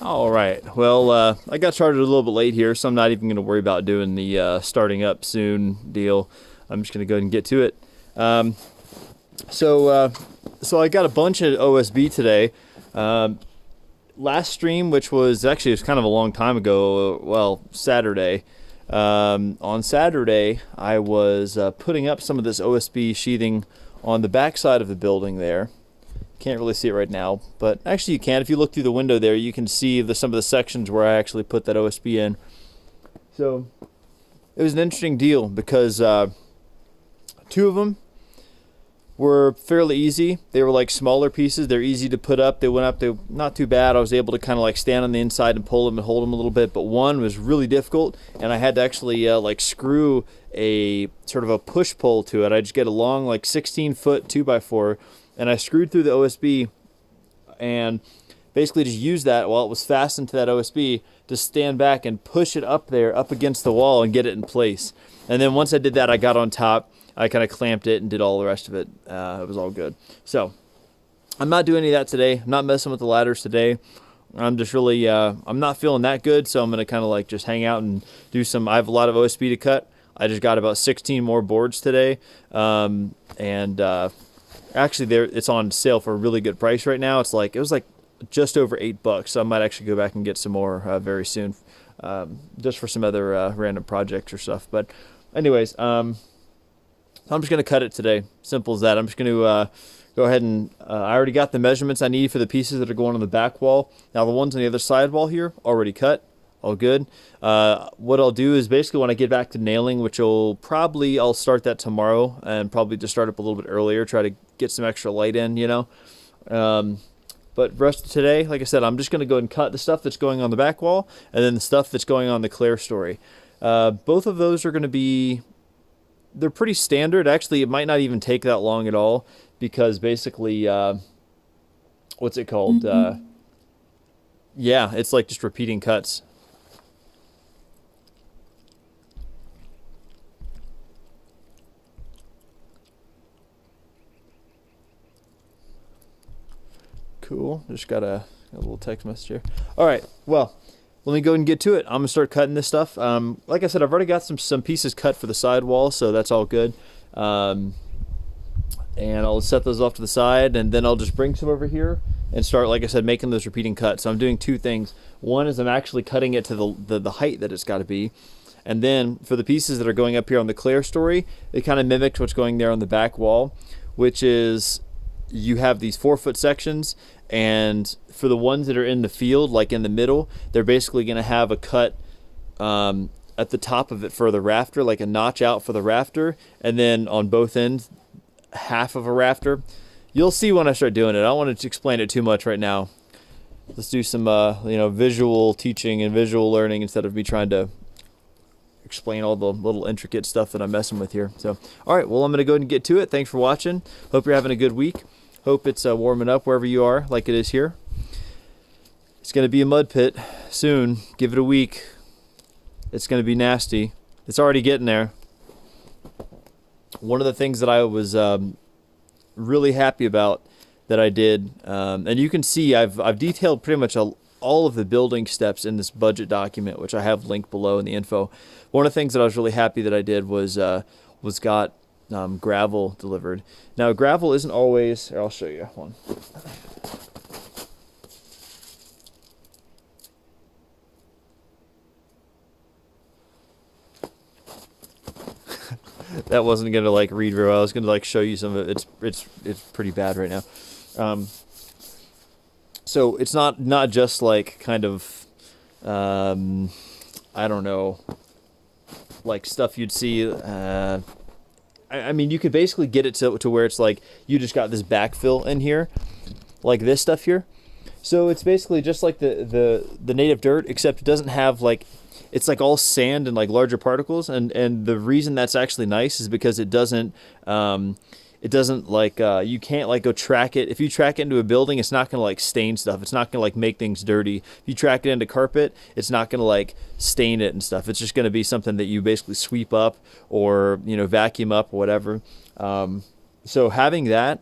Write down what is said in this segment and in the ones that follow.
All right. Well, I got started a little bit late here, so I'm not even going to worry about doing the starting up soon deal. I'm just going to go ahead and get to it. Um, so I got a bunch of OSB today. Last stream, which was actually it was kind of a long time ago, well, Saturday. On Saturday, I was putting up some of this OSB sheathing on the back side of the building there. Can't really see it right now, but actually you can. If you look through the window there, you can see some of the sections where I actually put that OSB in. So it was an interesting deal because two of them were fairly easy. They were like smaller pieces. They're easy to put up. They went up. They not too bad. I was able to kind of like stand on the inside and pull them and hold them a little bit. But one was really difficult, and I had to actually like screw a sort of a push pull to it. I just get a long like 16-foot 2x4. And I screwed through the OSB and basically just used that while it was fastened to that OSB to stand back and push it up there, up against the wall and get it in place. And then once I did that, I got on top, I kind of clamped it and did all the rest of it. It was all good. So I'm not doing any of that today. I'm not messing with the ladders today. I'm just really, I'm not feeling that good. So I'm going to kind of like just hang out and do I have a lot of OSB to cut. I just got about 16 more boards today. Actually, it's on sale for a really good price right now. It was like just over $8, so I might actually go back and get some more very soon, just for some other random projects or stuff. But, anyways, I'm just gonna cut it today. Simple as that. I'm just gonna go ahead and I already got the measurements I need for the pieces that are going on the back wall. Now the ones on the other side wall here already cut. All good. What I'll do is basically when I get back to nailing, which I'll start that tomorrow and probably just start up a little bit earlier, try to get some extra light in, you know. But rest of today, like I said, I'm just going to go and cut the stuff that's going on the back wall and then the stuff that's going on the clear story. Both of those are going to they're pretty standard. Actually, it might not even take that long at all because basically, what's it called? Yeah, it's like just repeating cuts. Cool. Just got a little text message here. All right. Well, let me go and get to it. I'm gonna start cutting this stuff. Like I said, I've already got some pieces cut for the sidewall, so that's all good. And I'll set those off to the side, and then I'll just bring some over here and start, like I said, making those repeating cuts. So I'm doing two things. One is I'm actually cutting it to the height that it's got to be. And then for the pieces that are going up here on the clear story, it kind of mimics what's going there on the back wall, which is you have these 4-foot sections, and for the ones that are in the field, like in the middle, they're basically going to have a cut at the top of it for the rafter, like a notch out for the rafter, and then on both ends, half of a rafter. You'll see when I start doing it. I don't want to explain it too much right now. Let's do some visual teaching and visual learning instead of me trying to explain all the little intricate stuff that I'm messing with here. So, all right, well, I'm going to go ahead and get to it. Thanks for watching. Hope you're having a good week. Hope it's warming up wherever you are like it is here. It's going to be a mud pit soon. Give it a week. It's going to be nasty. It's already getting there. One of the things that I was really happy about that I did, and you can see I've detailed pretty much all of the building steps in this budget document, which I have linked below in the info. One of the things that I was really happy that I did was got gravel delivered. Now gravel isn't always, I'll show you one. That wasn't gonna like read very well. I was gonna like show you some of it. It's pretty bad right now. So it's not just like kind of I don't know, like stuff you'd see. I mean, you could basically get it to where it's like you just got this backfill in here, like this stuff here. So it's basically just like the native dirt, except it doesn't have like, it's like all sand and like larger particles. And the reason that's actually nice is because it doesn't like, you can't like go track it. If you track it into a building, it's not going to like stain stuff. It's not going to like make things dirty. If you track it into carpet, it's not going to like stain it and stuff. It's just going to be something that you basically sweep up or, vacuum up or whatever. So having that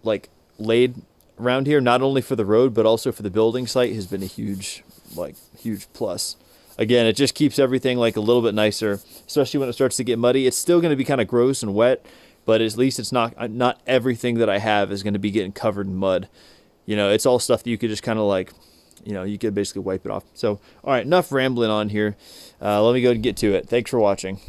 like laid around here, not only for the road but also for the building site, has been a huge plus. Again, it just keeps everything like a little bit nicer, especially when it starts to get muddy. It's still going to be kind of gross and wet, but at least it's not everything that I have is going to be getting covered in mud. You know, it's all stuff that you could just kind of like, you know, you could basically wipe it off. So, all right, enough rambling on here. Let me go and get to it. Thanks for watching.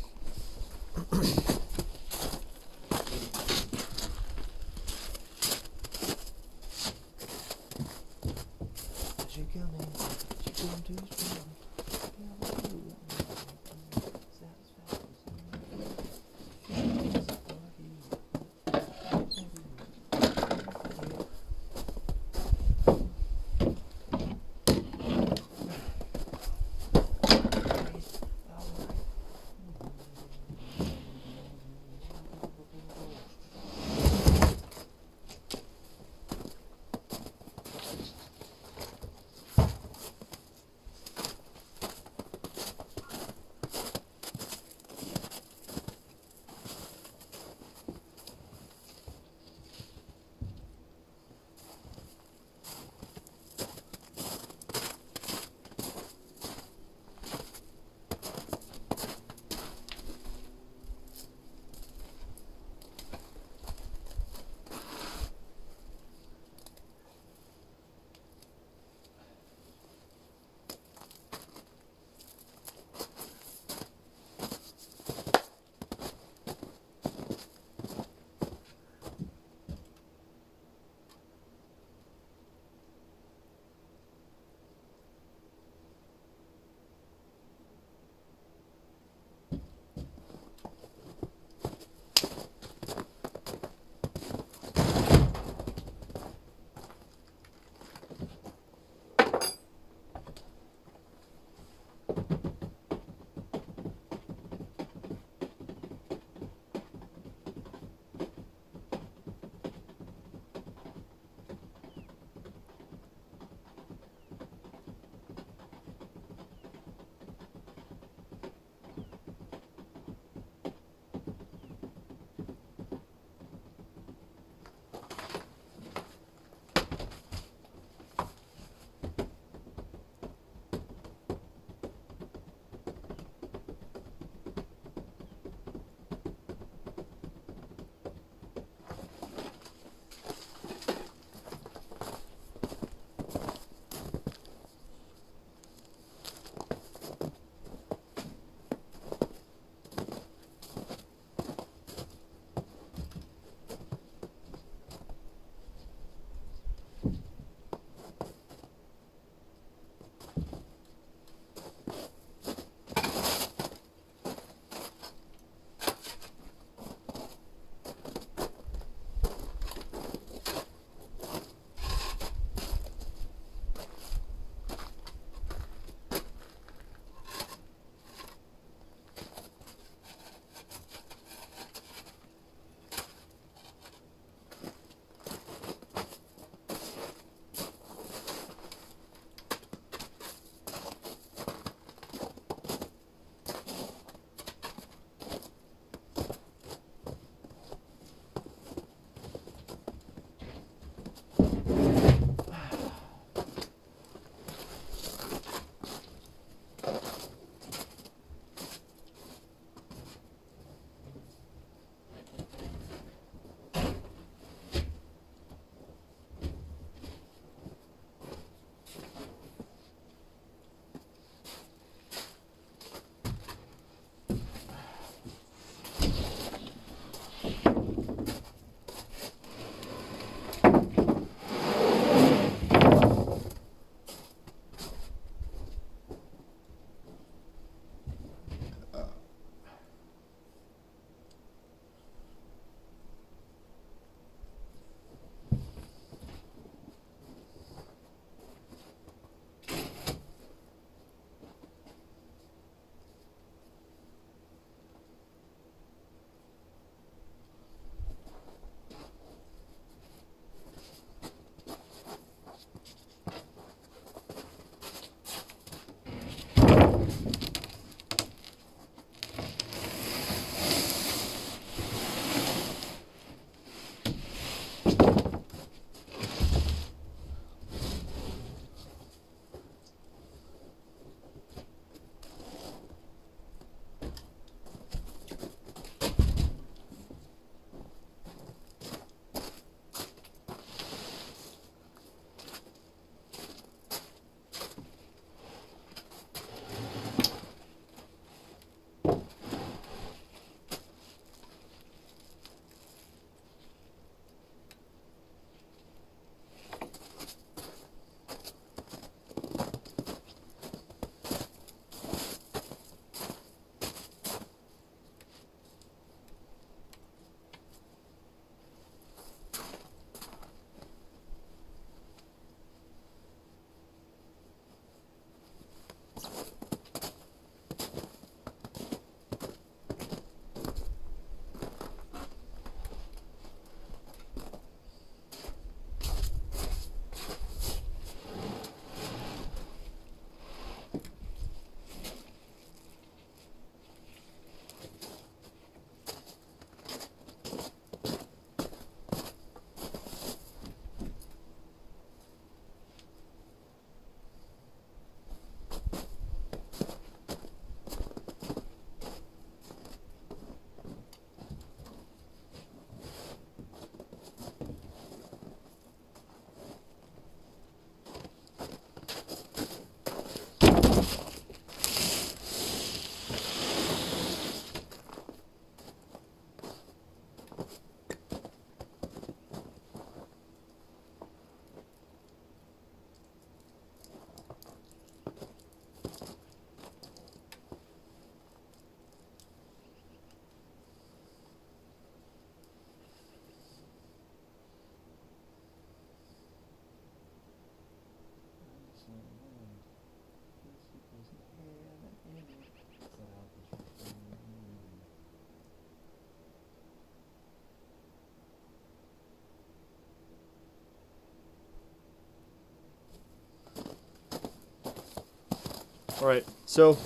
All right, so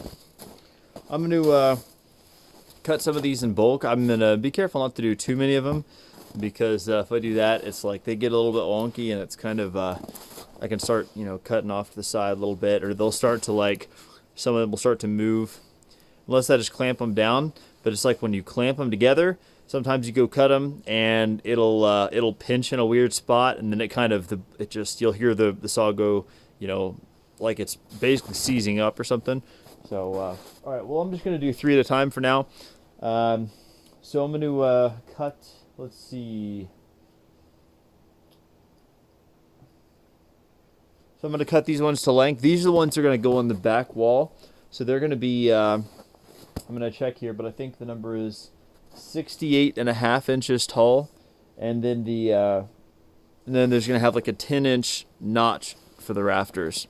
I'm going to cut some of these in bulk. I'm going to be careful not to do too many of them because if I do that, it's like they get a little bit wonky and it's kind of, I can start, cutting off to the side a little bit, or they'll start to like, some of them will start to move unless I just clamp them down. But it's like when you clamp them together, sometimes you go cut them and it'll pinch in a weird spot, and then it kind of you'll hear the saw go, like it's basically seizing up or something. So all right, well I'm just gonna do 3 at a time for now. So I'm gonna cut. Let's see. So I'm gonna cut these ones to length. These are the ones that are gonna go on the back wall. So they're gonna be. I'm gonna check here, but I think the number is 68.5 inches tall, and then there's gonna have like a 10-inch notch for the rafters.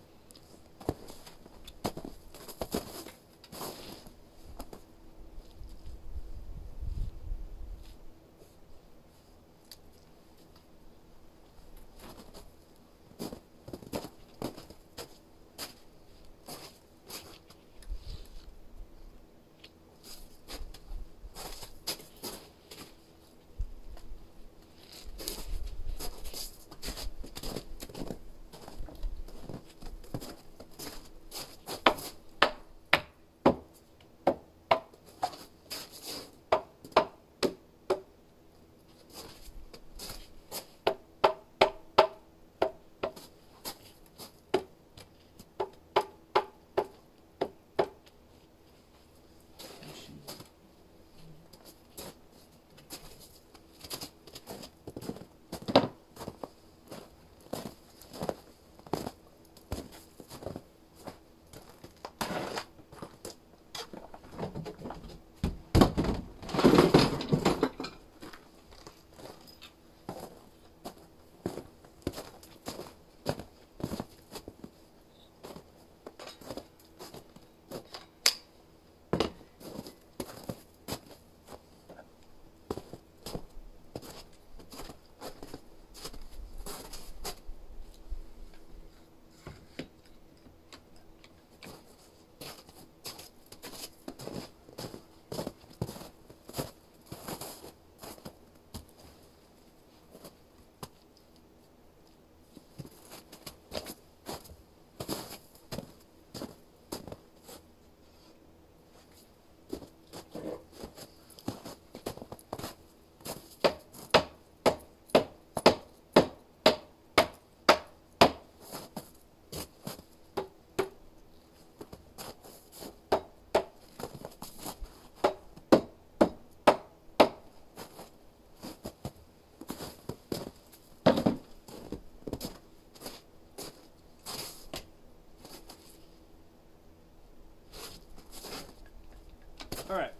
All right,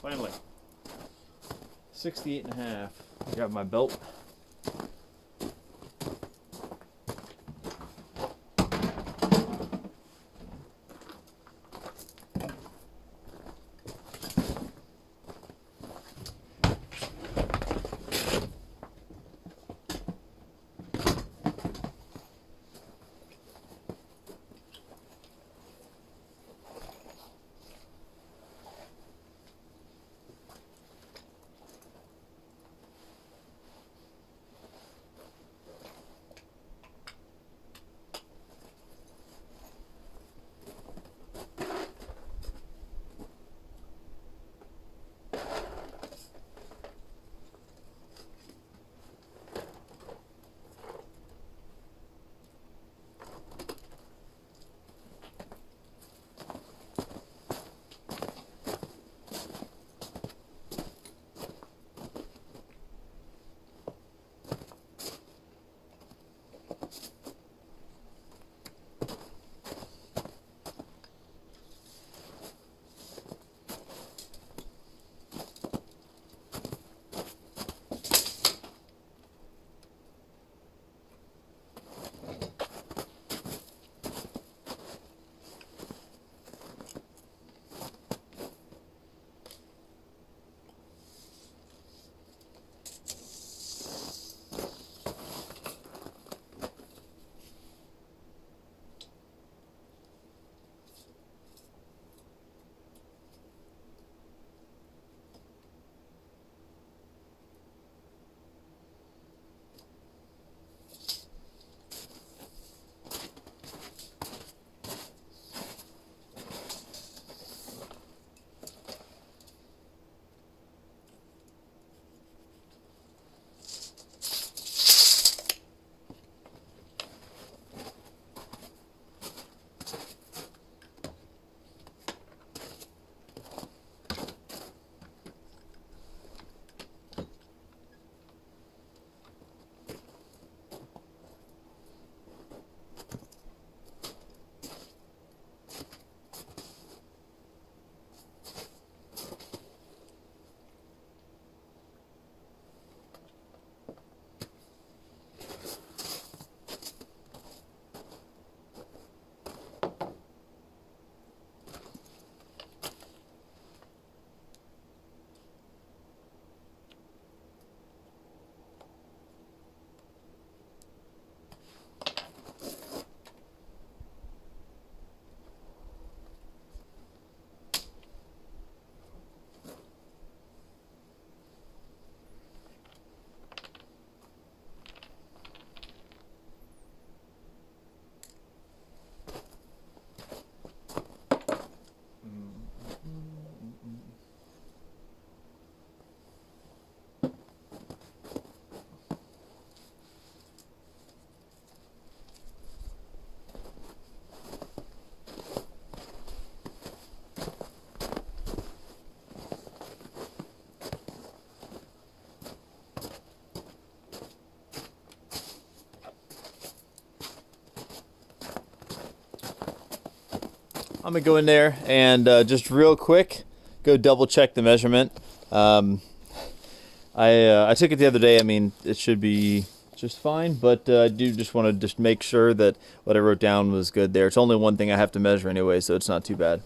finally, 68.5. I got my belt. I'm gonna go in there and just real quick go double check the measurement. I took it the other day. I mean, it should be just fine, but I do just want to just make sure that what I wrote down was good there. It's only one thing I have to measure anyway, so it's not too bad.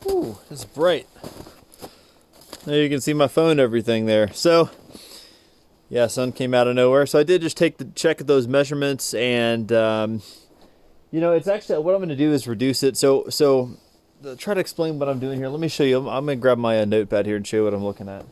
Ooh, it's bright. There you can see my phone and everything there. So, yeah, sun came out of nowhere. So I did just take the check of those measurements, and you know, it's actually what I'm going to do is reduce it. So try to explain what I'm doing here. Let me show you. I'm gonna grab my notepad here and show you what I'm looking at.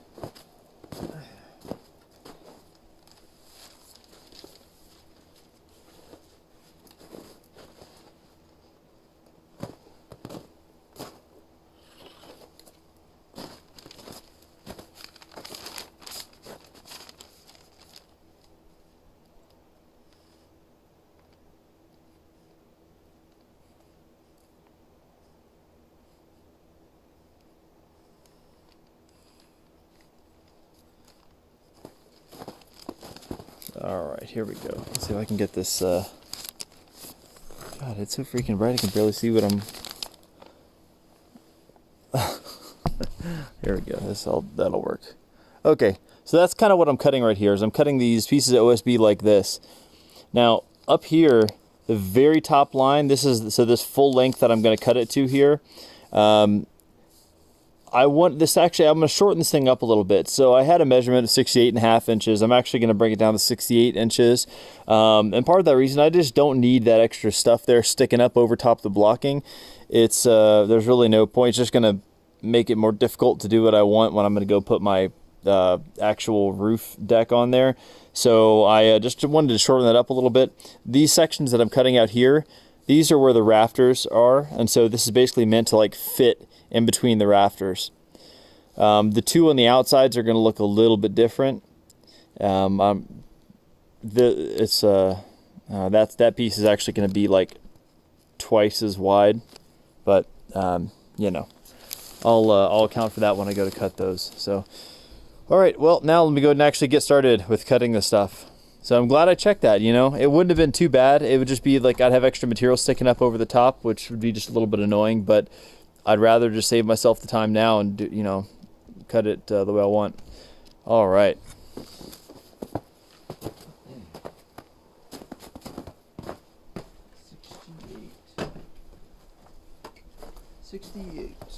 All right, here we go. Let's see if I can get this. God, it's so freaking bright. I can barely see what I'm. Here we go. That'll work. Okay, so that's kind of what I'm cutting right here. Is I'm cutting these pieces of OSB like this. Now up here, the very top line. This full length that I'm going to cut it to here. I want this I'm going to shorten this thing up a little bit. So I had a measurement of 68.5 inches. I'm actually going to bring it down to 68 inches. And part of that reason, I just don't need that extra stuff there sticking up over top the blocking. It's there's really no point. It's just going to make it more difficult to do what I want when I'm going to go put my actual roof deck on there. So I just wanted to shorten that up a little bit. These sections that I'm cutting out here, these are where the rafters are. And so this is basically meant to like fit in between the rafters. The two on the outsides are going to look a little bit different. That piece is actually going to be like twice as wide, but you know, I'll account for that when I go to cut those. So, all right, well, now let me go and actually get started with cutting the stuff. So I'm glad I checked that. You know, it wouldn't have been too bad. It would just be like I'd have extra material sticking up over the top, which would be just a little bit annoying, but I'd rather just save myself the time now and do, cut it the way I want. All right. $68.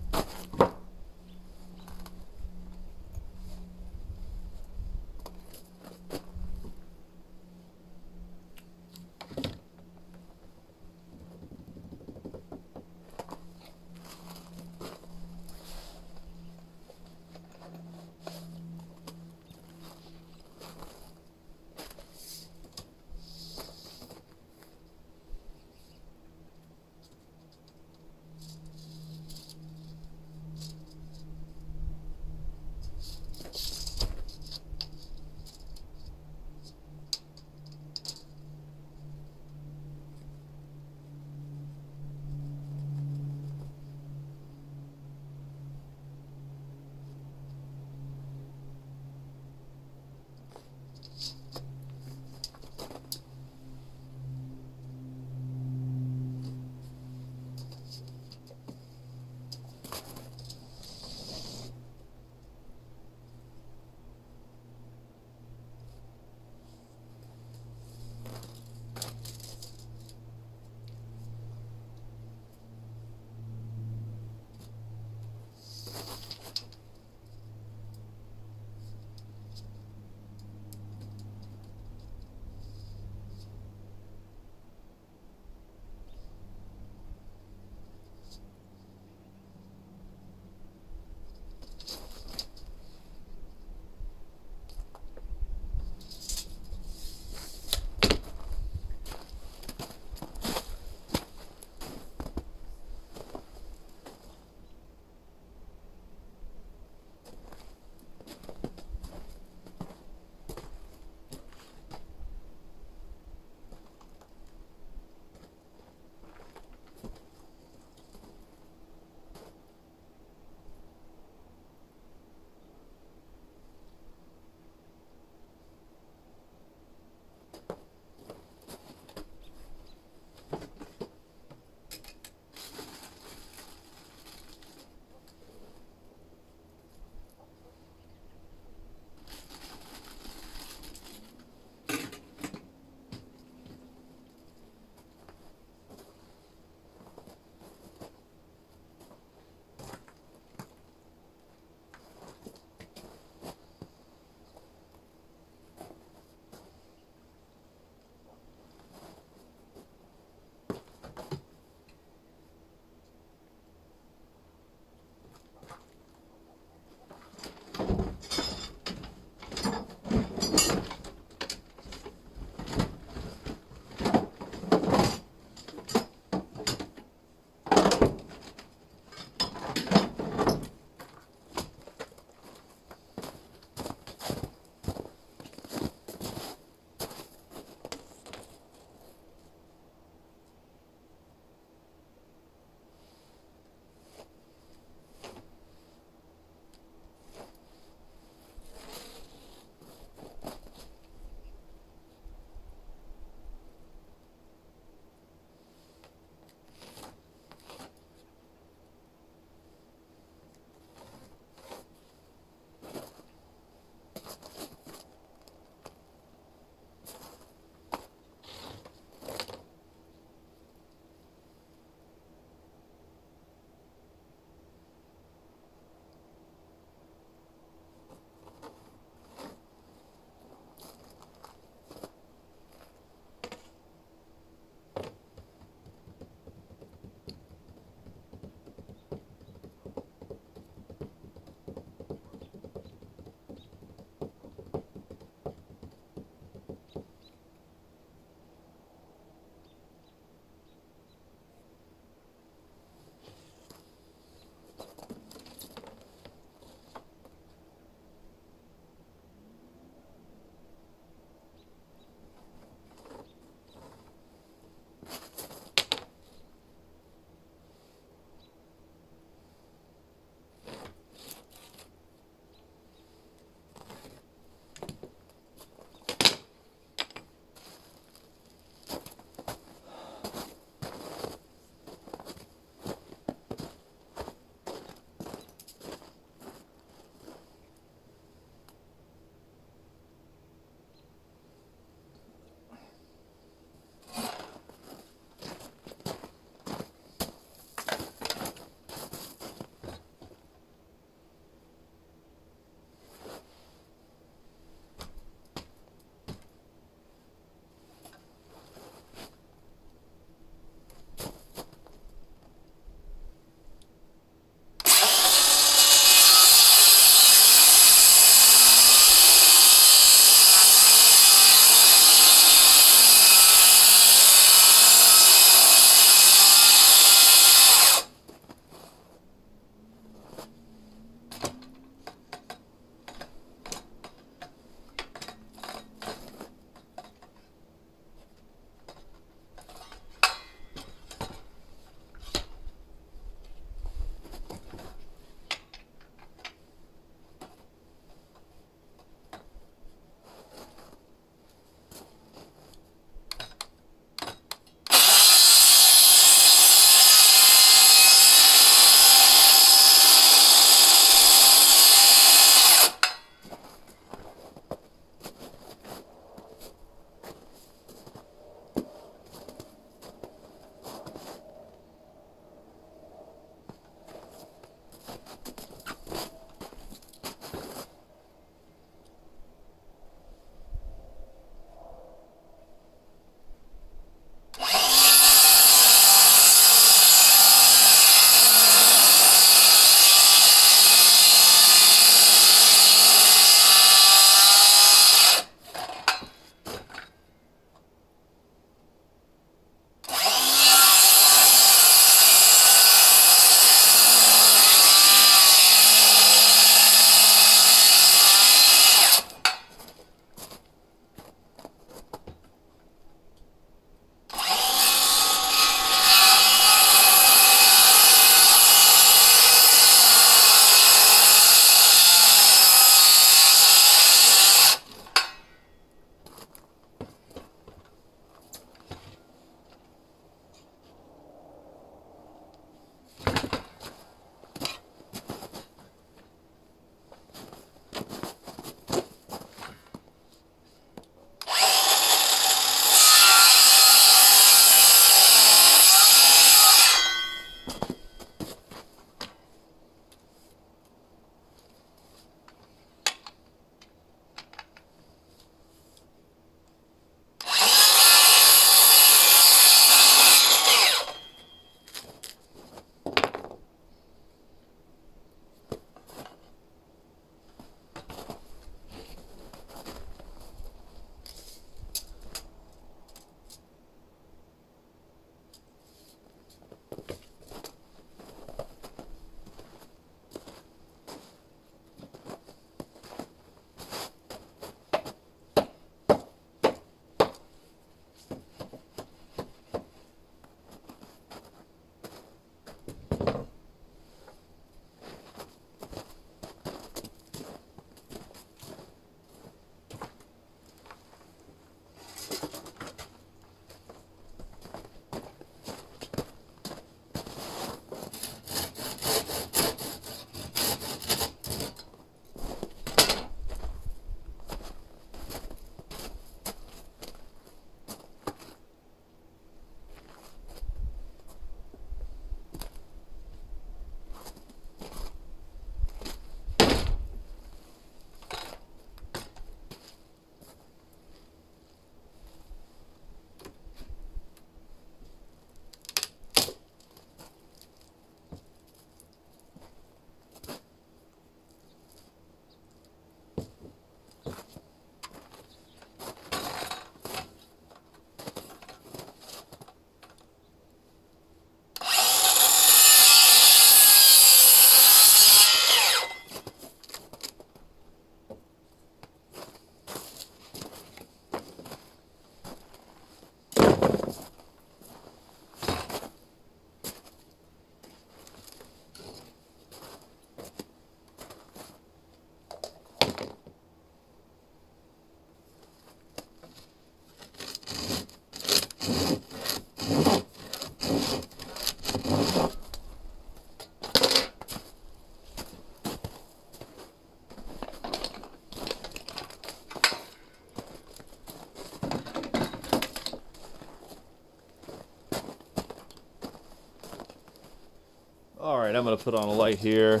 right, I'm going to put on a light here.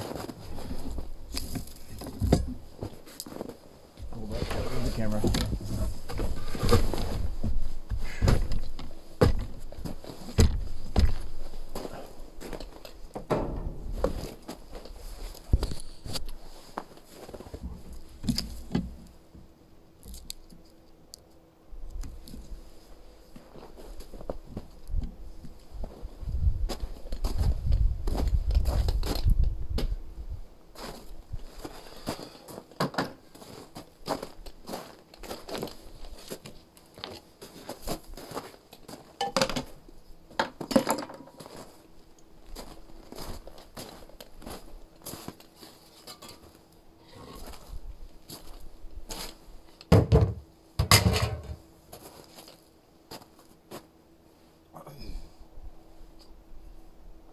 Hold up, the camera.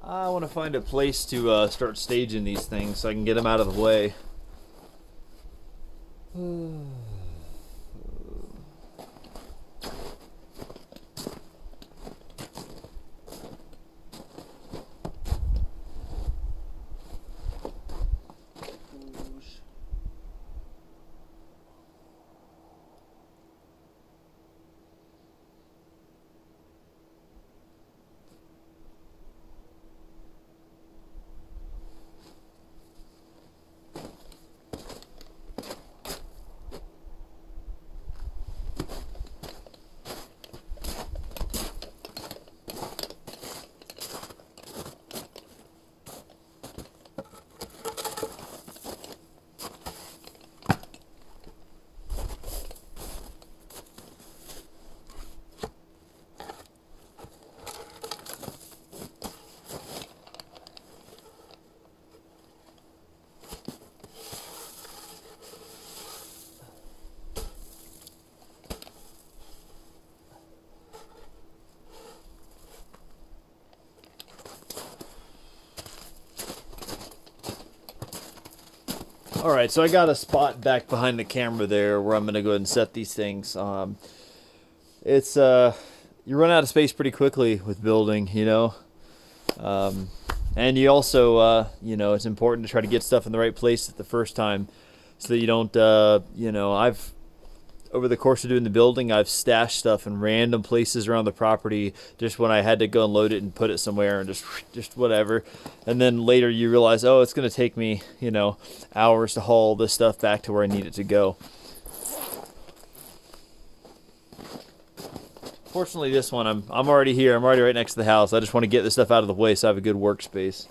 I want to find a place to start staging these things so I can get them out of the way. Alright, so I got a spot back behind the camera there where I'm going to go ahead and set these things. It's, you run out of space pretty quickly with building, you know. And you also, you know, it's important to try to get stuff in the right place at the first time so that you don't, you know, over the course of doing the building, I've stashed stuff in random places around the property just when I had to go and load it and put it somewhere and just whatever. And then later you realize, oh, it's going to take me, you know, hours to haul this stuff back to where I need it to go. Fortunately, this one, I'm already here. I'm already right next to the house. I just want to get this stuff out of the way so I have a good workspace.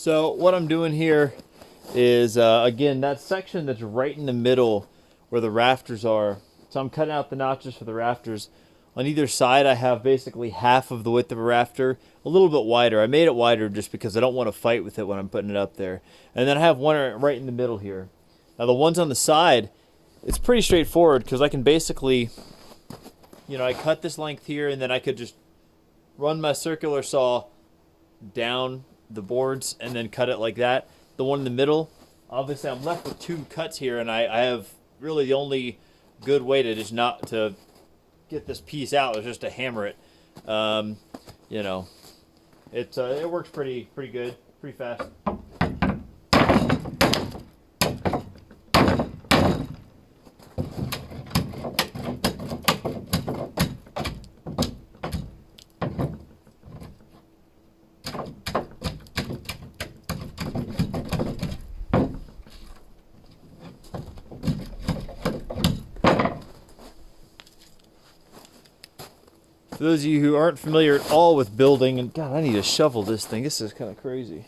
So what I'm doing here is, again, that section that's right in the middle where the rafters are. So I'm cutting out the notches for the rafters. On either side, I have basically half of the width of a rafter, a little bit wider. I made it wider just because I don't want to fight with it when I'm putting it up there. And then I have one right in the middle here. Now the ones on the side, it's pretty straightforward because I can basically, I cut this length here and then I could just run my circular saw down the boards and then cut it like that. The one in the middle, obviously I'm left with two cuts here, and I have really the only good way to just not to get this piece out is just to hammer it. It works pretty good, pretty fast. For those of you who aren't familiar at all with building, and God, I need to shovel this thing. This is kind of crazy.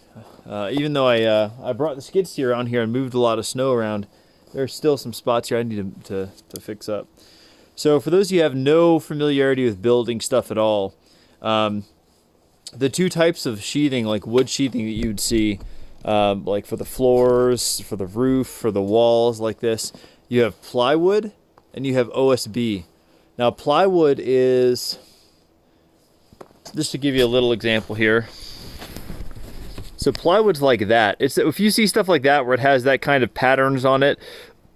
Even though I brought the skid steer on here and moved a lot of snow around, there's still some spots here I need to fix up. So for those of you who have no familiarity with building stuff at all, the two types of sheathing, like wood sheathing that you'd see, like for the floors, for the roof, for the walls like this, you have plywood and you have OSB. Now plywood is, just to give you a little example here. So plywood's like that. It's if you see stuff like that where it has that kind of patterns on it,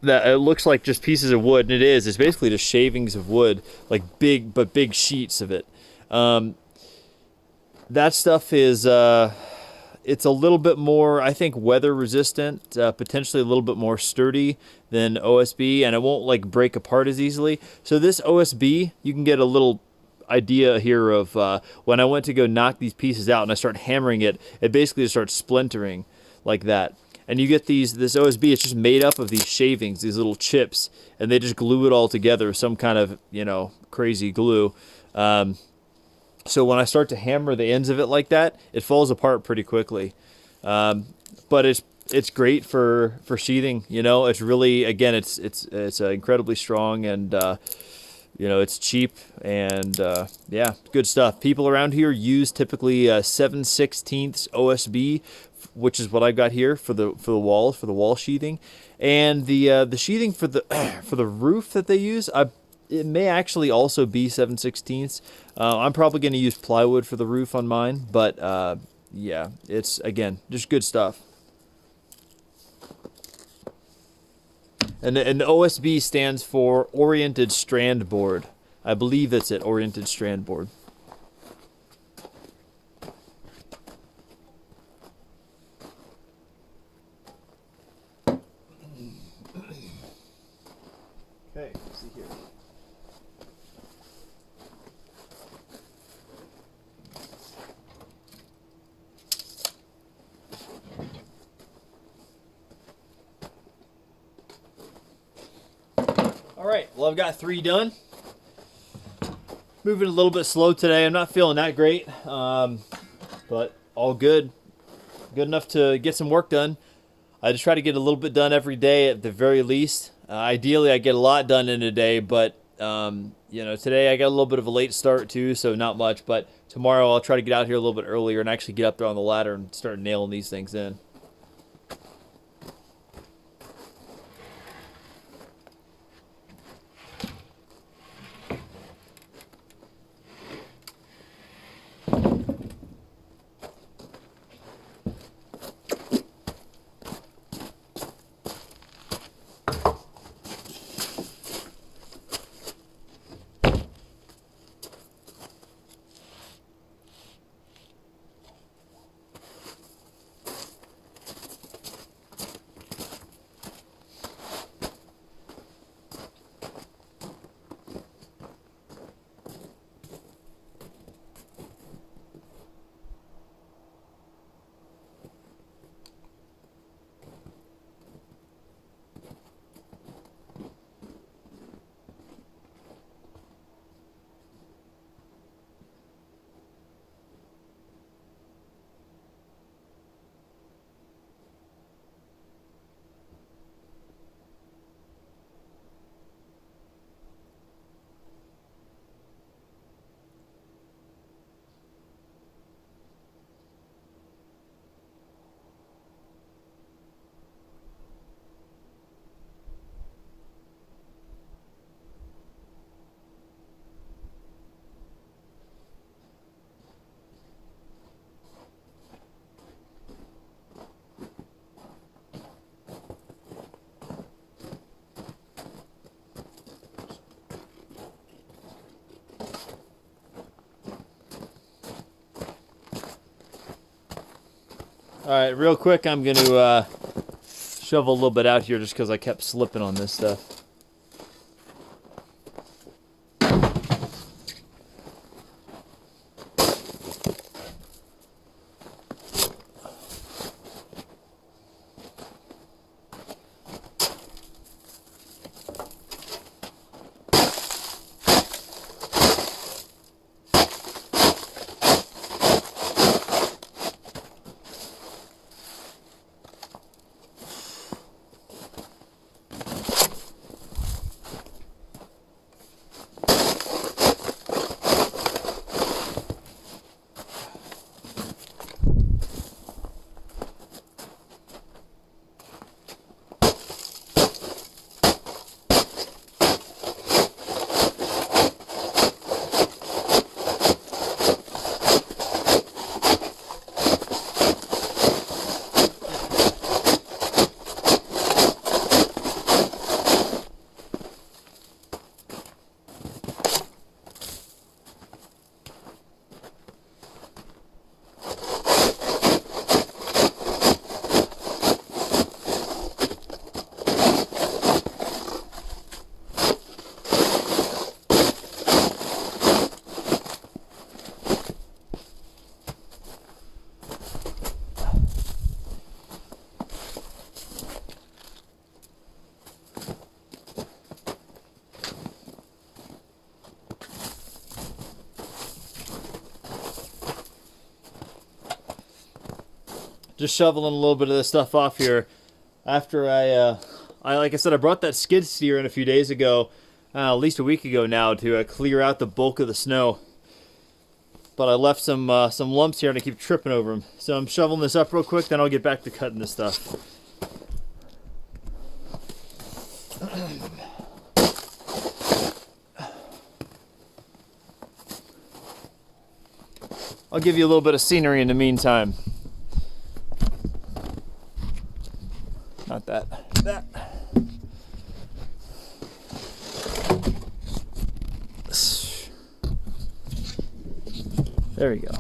that it looks like just pieces of wood, and it is. It's basically just shavings of wood, like big sheets of it. That stuff is it's a little bit more, I think, weather resistant, potentially a little bit more sturdy than OSB, and it won't like break apart as easily. So this OSB, you can get a little idea here of when I went to go knock these pieces out and I start hammering it, it basically just starts splintering like that. And you get this OSB, it's just made up of these shavings, these little chips, and they just glue it all together, some kind of, crazy glue. So when I start to hammer the ends of it like that, it falls apart pretty quickly. But it's great for sheathing. It's really, again, it's incredibly strong, and it's cheap, and yeah, good stuff. People around here use typically 7/16 OSB, which is what I got here for the wall sheathing, and the sheathing for the for the roof that they use. It may actually also be 7/16. I'm probably going to use plywood for the roof on mine, but yeah, it's, again, just good stuff. And the OSB stands for Oriented Strand Board. I believe that's it, Oriented Strand Board. Okay, let's see here. Alright, well, I've got 3 done. Moving a little bit slow today. I'm not feeling that great, but all good. Good enough to get some work done. I just try to get a little bit done every day at the very least. Ideally, I get a lot done in a day, but today I got a little bit of a late start too, so not much. But tomorrow I'll try to get out here a little bit earlier and actually get up there on the ladder and start nailing these things in. All right, real quick, I'm going to shovel a little bit out here just because I kept slipping on this stuff. Just shoveling a little bit of this stuff off here. After I like I said, I brought that skid steer in a few days ago, at least a week ago now, to clear out the bulk of the snow. But I left some lumps here and I keep tripping over them. So I'm shoveling this up real quick, then I'll get back to cutting this stuff. I'll give you a little bit of scenery in the meantime. Not that. That. There we go.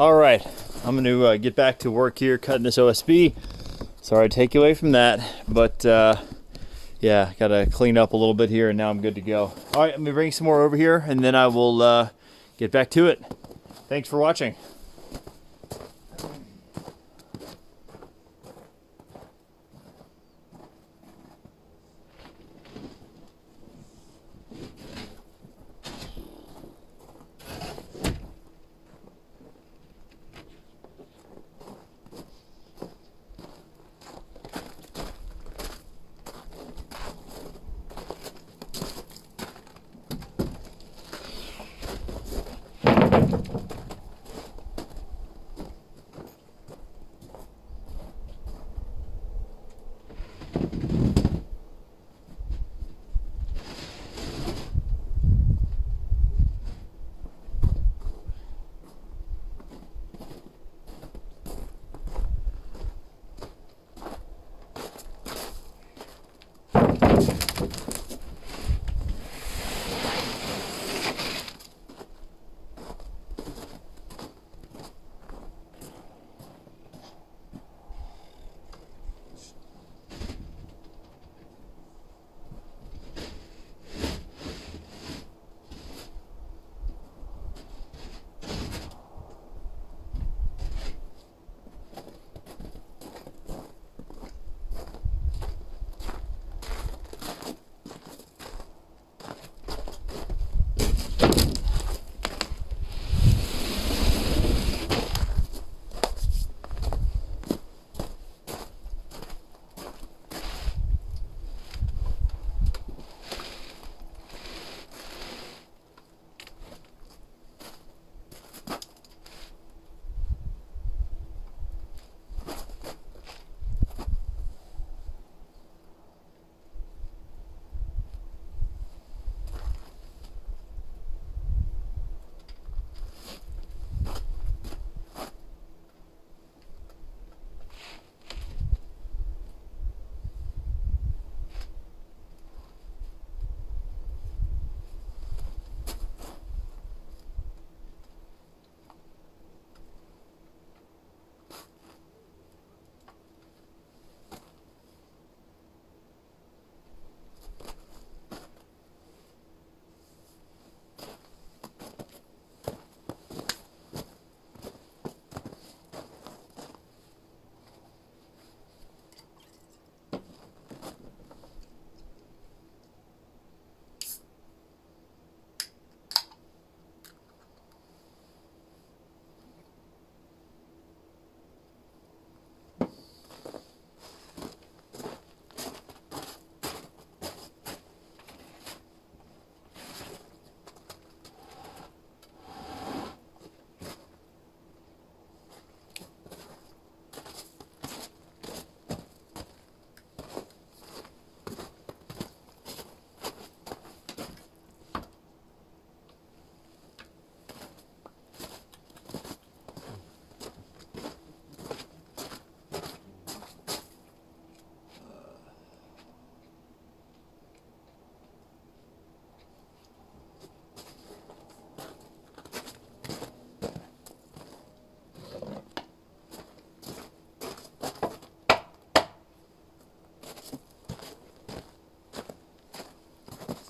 All right, I'm going to get back to work here cutting this OSB. Sorry to take you away from that, but yeah, got to clean up a little bit here and now I'm good to go. All right, I'm going to bring some more over here and then I will get back to it. Thanks for watching.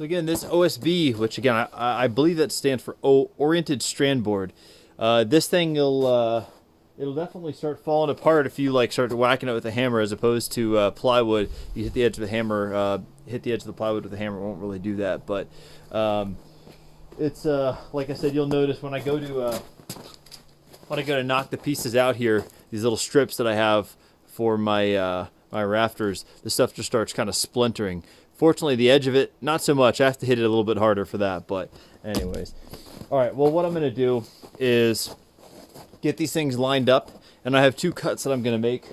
So again, this OSB, which again, I believe that stands for Oriented Strand Board. This thing it'll definitely start falling apart if you like start whacking it with a hammer, as opposed to plywood. You hit the edge of the hammer, hit the edge of the plywood with a hammer, it won't really do that. But it's like I said, you'll notice when I go to knock the pieces out here, these little strips that I have for my my rafters, the stuff just starts kind of splintering. Fortunately, the edge of it, not so much. I have to hit it a little bit harder for that, but anyways. All right, well, what I'm going to do is get these things lined up, and I have two cuts that I'm going to make.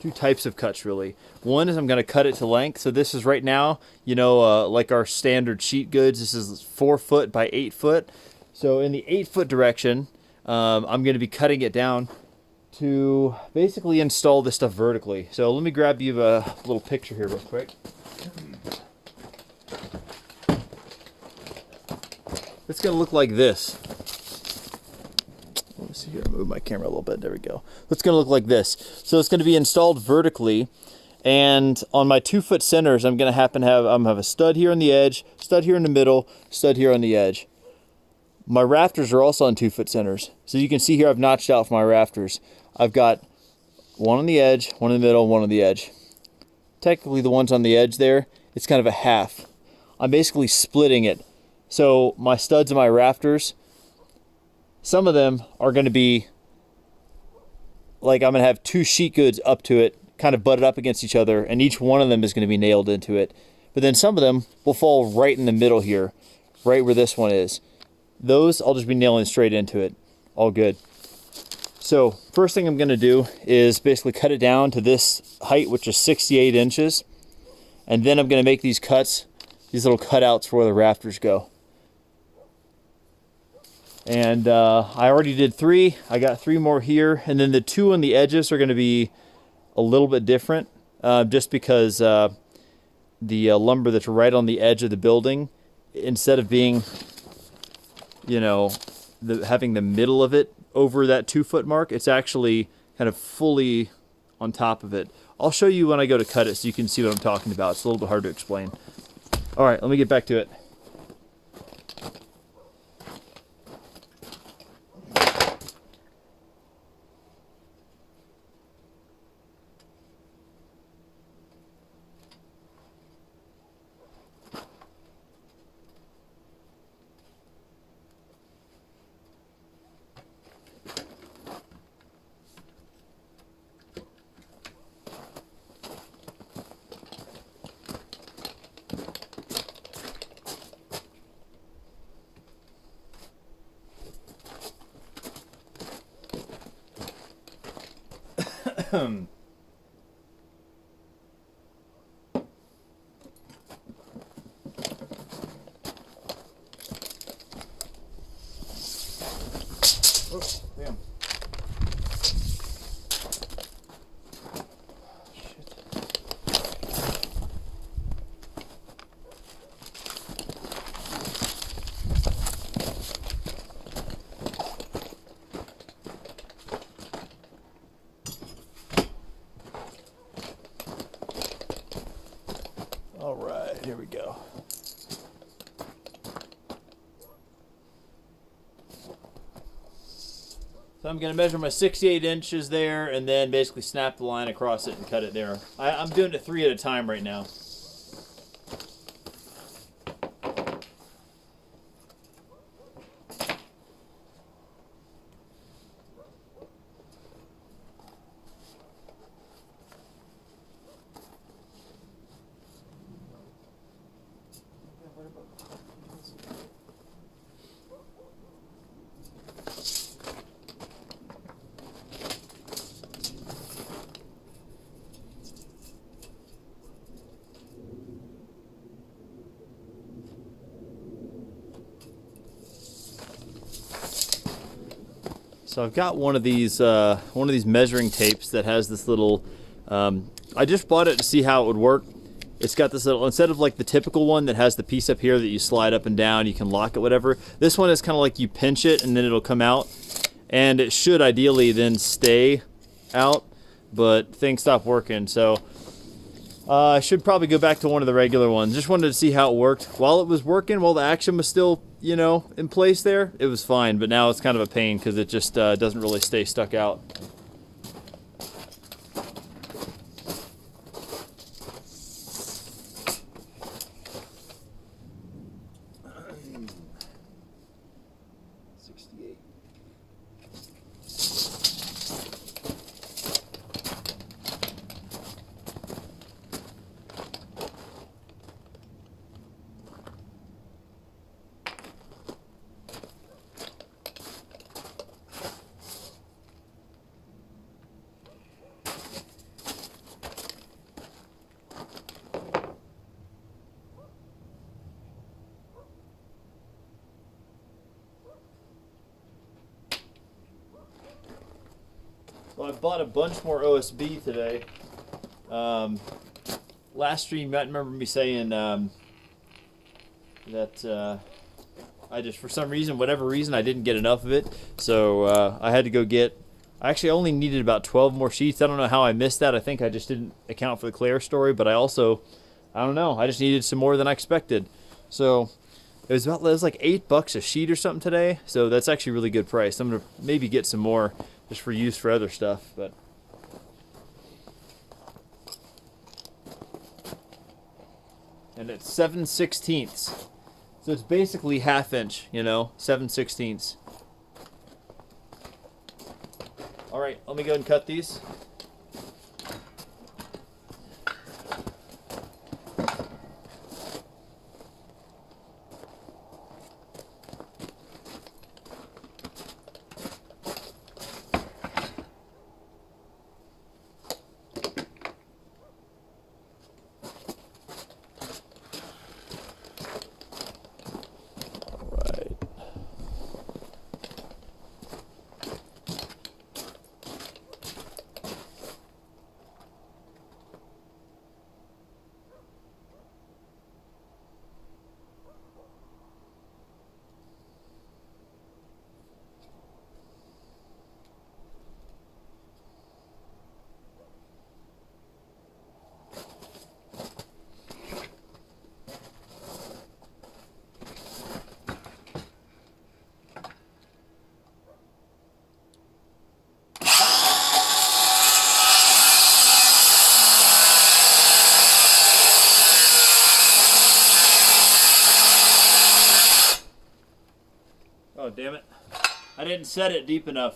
Two types of cuts, really. One is I'm going to cut it to length. So this is right now, you know, like our standard sheet goods. This is 4 foot by 8 foot. So in the 8 foot direction, I'm going to be cutting it down to basically install this stuff vertically. So let me grab you a little picture here real quick. It's going to look like this. Let's see here, move my camera a little bit. There we go. It's going to look like this. So it's going to be installed vertically, and on my 2-foot centers, I'm going to have a stud here on the edge, stud here in the middle, stud here on the edge. My rafters are also on 2-foot centers. So you can see here I've notched out for my rafters. I've got one on the edge, one in the middle, one on the edge. Technically the ones on the edge there, it's kind of a half. I'm basically splitting it. So my studs and my rafters, some of them are going to be like I'm going to have 2 sheet goods up to it, kind of butted up against each other, and each one of them is going to be nailed into it. But then some of them will fall right in the middle here, right where this one is. Those I'll just be nailing straight into it. All good. So first thing I'm going to do is basically cut it down to this height, which is 68 inches. And then I'm going to make these cuts, these little cutouts for where the rafters go. And I already did 3. I got 3 more here. And then the 2 on the edges are going to be a little bit different, just because the lumber that's right on the edge of the building, instead of being, you know, having the middle of it over that 2-foot mark, it's actually kind of fully on top of it. I'll show you when I go to cut it so you can see what I'm talking about. It's a little bit hard to explain. All right, let me get back to it. Oh, damn. All right, here we go. So I'm going to measure my 68 inches there and then basically snap the line across it and cut it there. I'm doing it 3 at a time right now. So I've got one of these measuring tapes that has this little, I just bought it to see how it would work. It's got this little, instead of like the typical one that has the piece up here that you slide up and down, you can lock it, whatever. This one is kind of like you pinch it and then it'll come out. And it should ideally then stay out, but things stopped working. So I should probably go back to one of the regular ones. Just wanted to see how it worked. While it was working, while the action was still, you know, in place there, it was fine. But now it's kind of a pain because it just doesn't really stay stuck out. Well, I bought a bunch more OSB today. Last stream, you might remember me saying that I just, for some reason, whatever reason, I didn't get enough of it. So I had to go get, I actually only needed about 12 more sheets. I don't know how I missed that. I think I just didn't account for the Claire story, but I don't know. I just needed some more than I expected. So it was like $8 a sheet or something today. So that's actually a really good price. I'm going to maybe get some more just for use for other stuff, but. And it's 7/16. So it's basically ½ inch, 7/16. All right, let me go ahead and cut these. Oh, damn it. I didn't set it deep enough.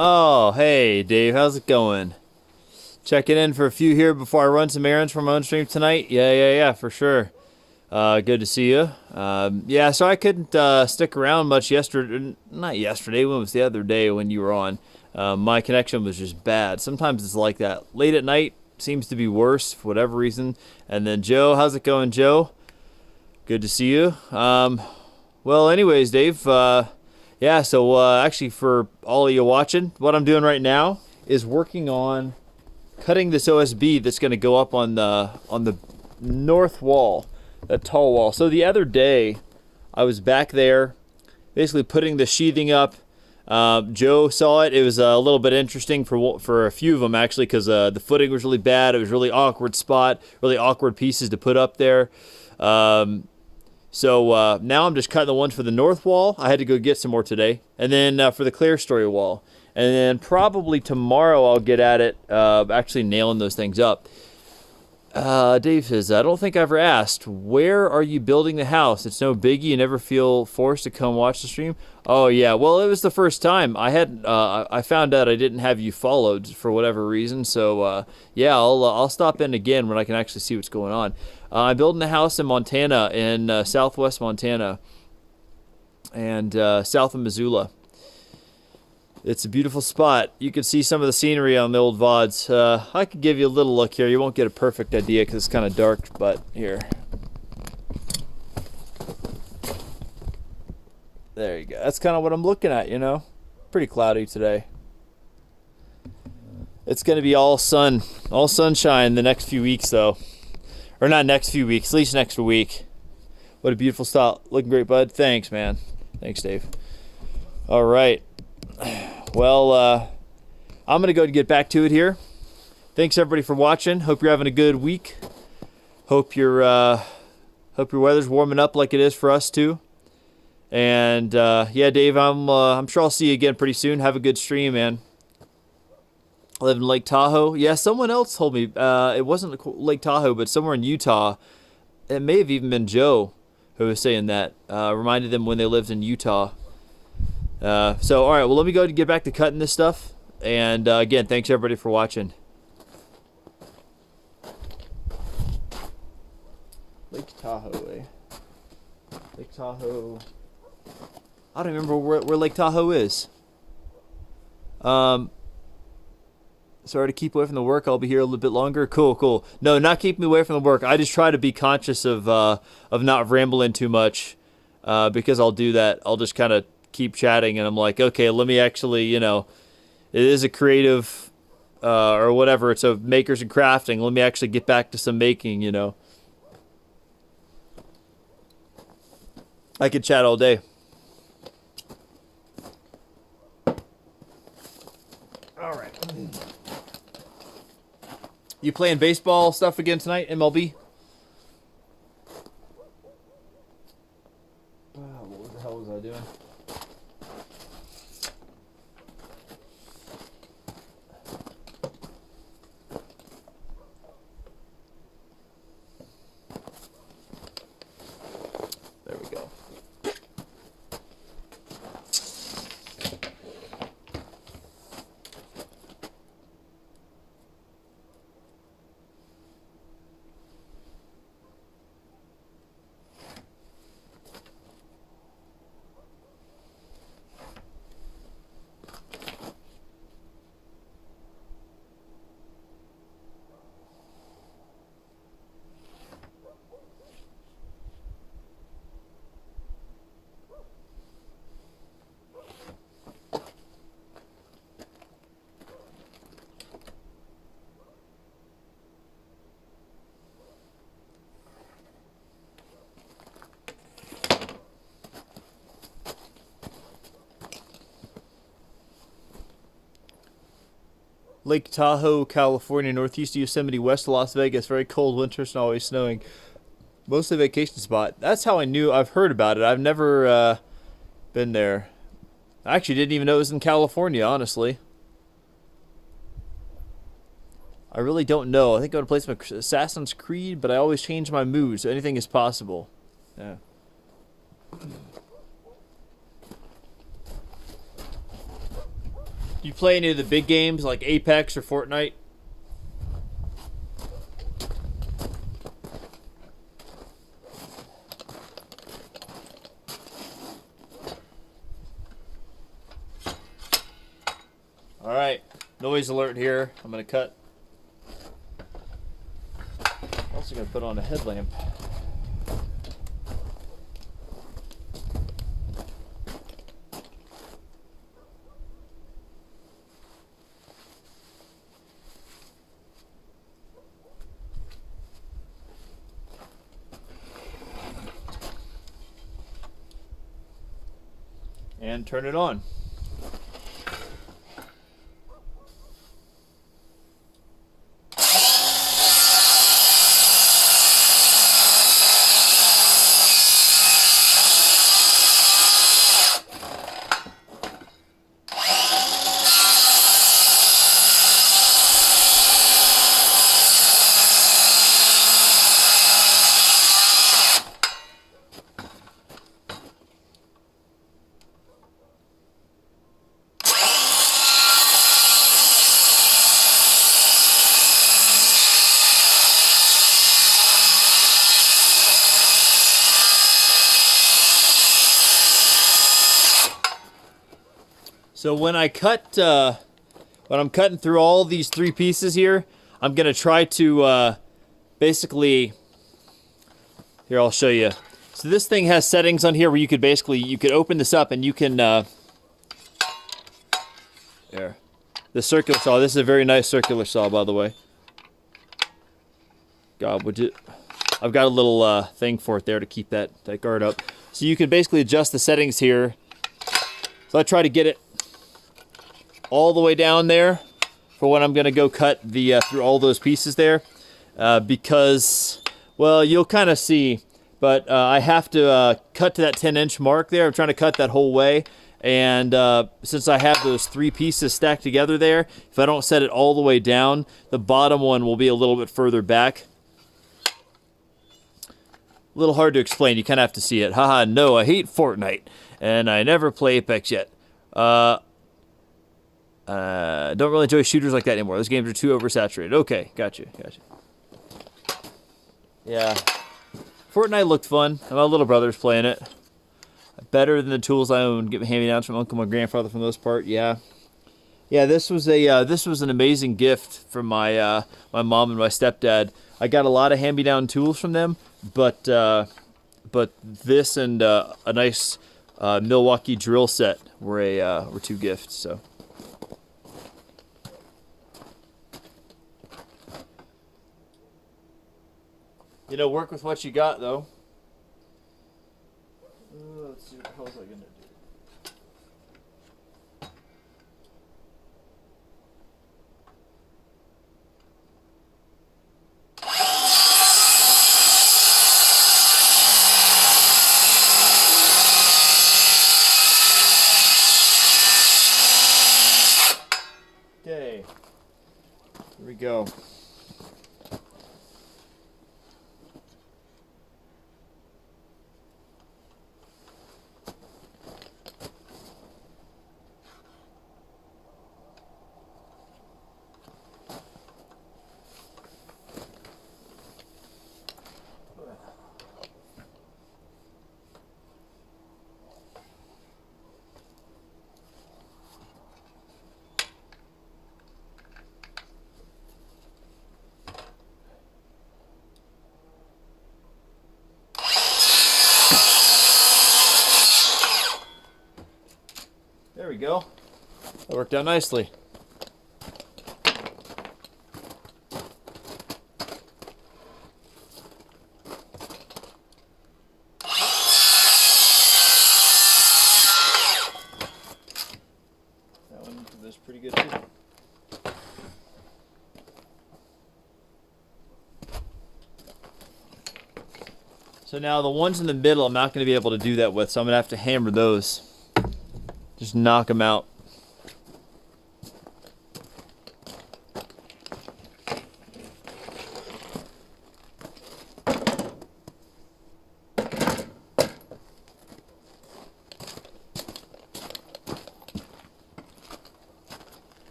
Oh, hey, Dave. How's it going? Checking in for a few here before I run some errands for my own stream tonight. Yeah, for sure. Good to see you. Yeah, so I couldn't stick around much yesterday. Not yesterday. When was the other day when you were on? My connection was just bad. Sometimes it's like that. Late at night seems to be worse for whatever reason. And then Joe, how's it going, Joe? Good to see you. Well, anyways, Dave. Yeah. So actually, for all of you watching, what I'm doing right now is working on cutting this OSB that's going to go up on the north wall. That tall wall. So the other day, I was back there, basically putting the sheathing up. Joe saw it. It was a little bit interesting for a few of them actually, because the footing was really bad. It was really awkward spot, really awkward pieces to put up there. So now I'm just cutting the ones for the north wall. I had to go get some more today, and then for the clerestory wall, and then probably tomorrow I'll get at it, actually nailing those things up. Dave says, I don't think I ever asked, where are you building the house? It's no biggie. You never feel forced to come watch the stream? Oh, yeah. Well, it was the first time. I found out I didn't have you followed for whatever reason. So, yeah, I'll stop in again when I can actually see what's going on. I'm building a house in Montana, in southwest Montana, and south of Missoula. It's a beautiful spot. You can see some of the scenery on the old VODs. I could give you a little look here. You won't get a perfect idea because it's kind of dark, but here. There you go. That's kind of what I'm looking at, you know. Pretty cloudy today. It's going to be all sunshine the next few weeks, though. Or not next few weeks, at least next week. What a beautiful style. Looking great, bud. Thanks, man. Thanks, Dave. All right. Well, I'm going to go and get back to it here. Thanks, everybody, for watching. Hope you're having a good week. Hope your weather's warming up like it is for us, too. And, yeah, Dave, I'm sure I'll see you again pretty soon. Have a good stream, man. I live in Lake Tahoe. Yeah, someone else told me. It wasn't Lake Tahoe, but somewhere in Utah. It may have even been Joe who was saying that. Reminded them when they lived in Utah. So, all right, well, let me go ahead and get back to cutting this stuff. And, again, thanks, everybody, for watching. Lake Tahoe, eh? Lake Tahoe. I don't remember where Lake Tahoe is. Sorry to keep away from the work. I'll be here a little bit longer. Cool. No, not keeping me away from the work. I just try to be conscious of not rambling too much, because I'll do that. I'll just kind of keep chatting, and I'm like, okay, let me actually, you know, it is a creative, or whatever. It's a makers and crafting. Let me actually get back to some making, you know. I could chat all day. All right. You playing baseball stuff again tonight, MLB? What the hell was I doing? There we go. Lake Tahoe, California, northeast of Yosemite, west of Las Vegas. Very cold winters and always snowing. Mostly vacation spot. That's how I knew. I've heard about it. I've never been there. I actually didn't even know it was in California, honestly. I really don't know. I think I would play some Assassin's Creed, but I always change my mood, so anything is possible. Yeah. Do you play any of the big games like Apex or Fortnite? All right, noise alert here. I'm gonna cut. I'm also gonna put on a headlamp. And turn it on. So when I'm cutting through all these three pieces here, I'm gonna try to basically. Here, I'll show you. So this thing has settings on here where you could open this up and you can there. The circular saw. This is a very nice circular saw, by the way. God, I've got a little thing for it there to keep that guard up. So you can basically adjust the settings here. So I try to get it all the way down there for when I'm gonna go cut the through all those pieces there, because, well, you'll kind of see, but I have to cut to that 10-inch mark there. I'm trying to cut that whole way, and since I have those three pieces stacked together there, if I don't set it all the way down, the bottom one will be a little bit further back. A little hard to explain. You kind of have to see it. Haha, no, I hate Fortnite, and I never play Apex yet. Don't really enjoy shooters like that anymore. Those games are too oversaturated. Okay, gotcha. Yeah. Fortnite looked fun. My little brother's playing it. Better than the tools I own. Get hand-me-downs from uncle and grandfather for the most part. Yeah. Yeah, this was an amazing gift from my my mom and my stepdad. I got a lot of hand-me-down tools from them, but this and a nice Milwaukee drill set were two gifts. So. You know, work with what you got, though. Let's see, what the hell is I going to do? Okay. Here we go. There we go. That worked out nicely. That one was pretty good too. So now the ones in the middle, I'm not going to be able to do that with, so I'm going to have to hammer those. Just knock them out.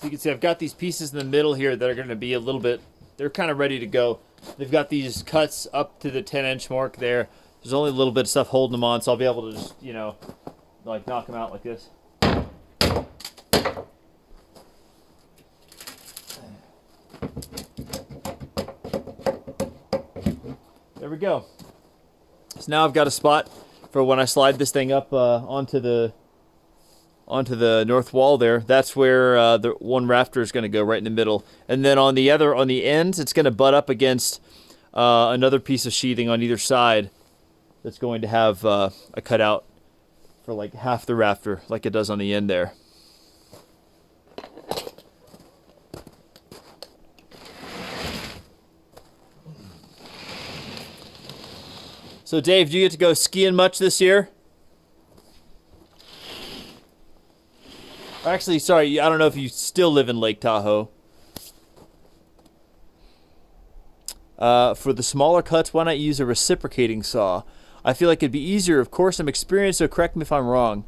you can see I've got these pieces in the middle here that are going to be a little bit, they're kind of ready to go. They've got these cuts up to the 10-inch mark there. There's only a little bit of stuff holding them on, so I'll be able to just, you know, like knock them out like this. There we go. So now I've got a spot for when I slide this thing up onto the north wall there. That's where the one rafter is going to go, right in the middle. And then on the ends, it's going to butt up against another piece of sheathing on either side that's going to have a cutout for like half the rafter, like it does on the end there. So Dave, do you get to go skiing much this year? Actually, sorry, I don't know if you still live in Lake Tahoe. For the smaller cuts, why not use a reciprocating saw? I feel like it'd be easier. Of course, I'm experienced, so correct me if I'm wrong.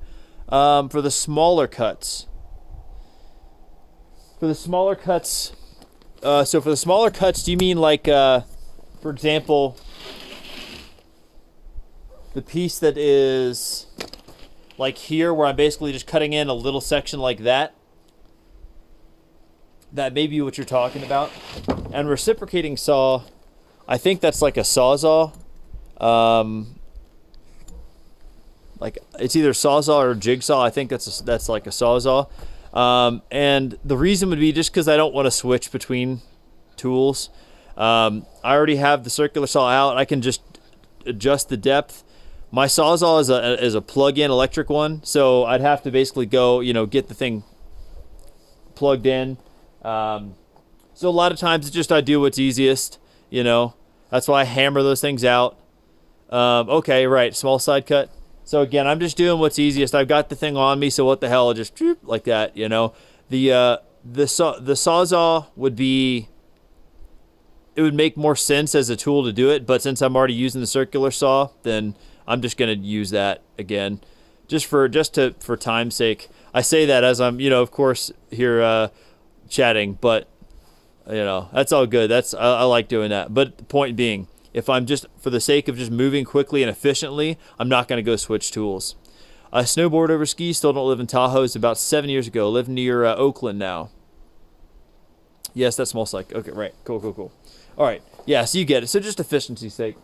For the smaller cuts. So for the smaller cuts, do you mean like, for example, the piece that is like here, where I'm basically just cutting in a little section like that? That may be what you're talking about. And reciprocating saw, I think that's like a sawzall. Like it's either sawzall or jigsaw. I think that's like a sawzall. And the reason would be just because I don't want to switch between tools. I already have the circular saw out. I can just adjust the depth. My sawzall is a plug-in electric one, so I'd have to basically go, you know, get the thing plugged in. So a lot of times it's just I do what's easiest, you know. That's why I hammer those things out. Okay, right, small side cut. So again, I'm just doing what's easiest. I've got the thing on me, so what the hell? I'll just like that, you know. The sawzall would be, it would make more sense as a tool to do it, but since I'm already using the circular saw, then I'm just gonna use that again, just for time's sake. I say that as I'm, you know, of course here chatting, but you know, that's all good. I like doing that. But the point being, if I'm just for the sake of just moving quickly and efficiently, I'm not gonna go switch tools. I snowboard over ski. Still don't live in Tahoe. It's about 7 years ago. Live near Oakland now. Yes, that's small side. Okay, right. Cool. All right. Yeah, so you get it. So just efficiency's sake.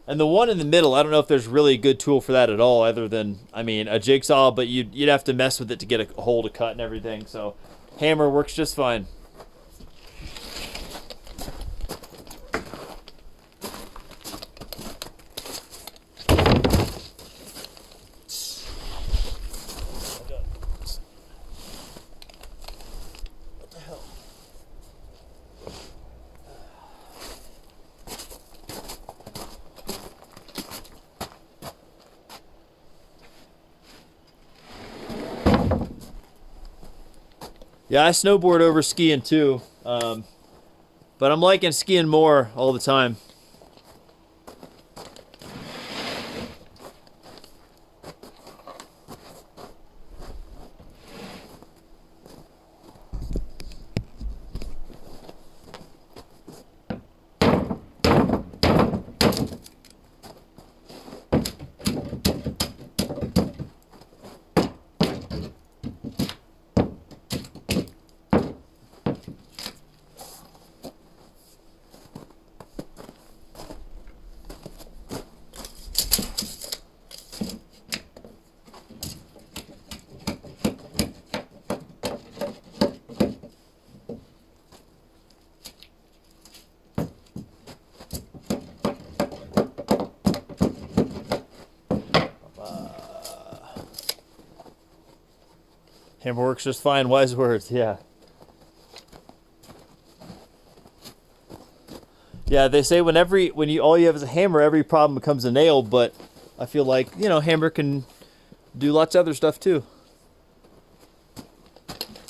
And the one in the middle, I don't know if there's really a good tool for that at all, other than, I mean, a jigsaw, but you'd have to mess with it to get a hole to cut and everything. So hammer works just fine. Yeah, I snowboard over skiing too, but I'm liking skiing more all the time. Hammer works just fine. Wise words, yeah. Yeah, they say when all you have is a hammer, every problem becomes a nail. But I feel like, you know, hammer can do lots of other stuff too.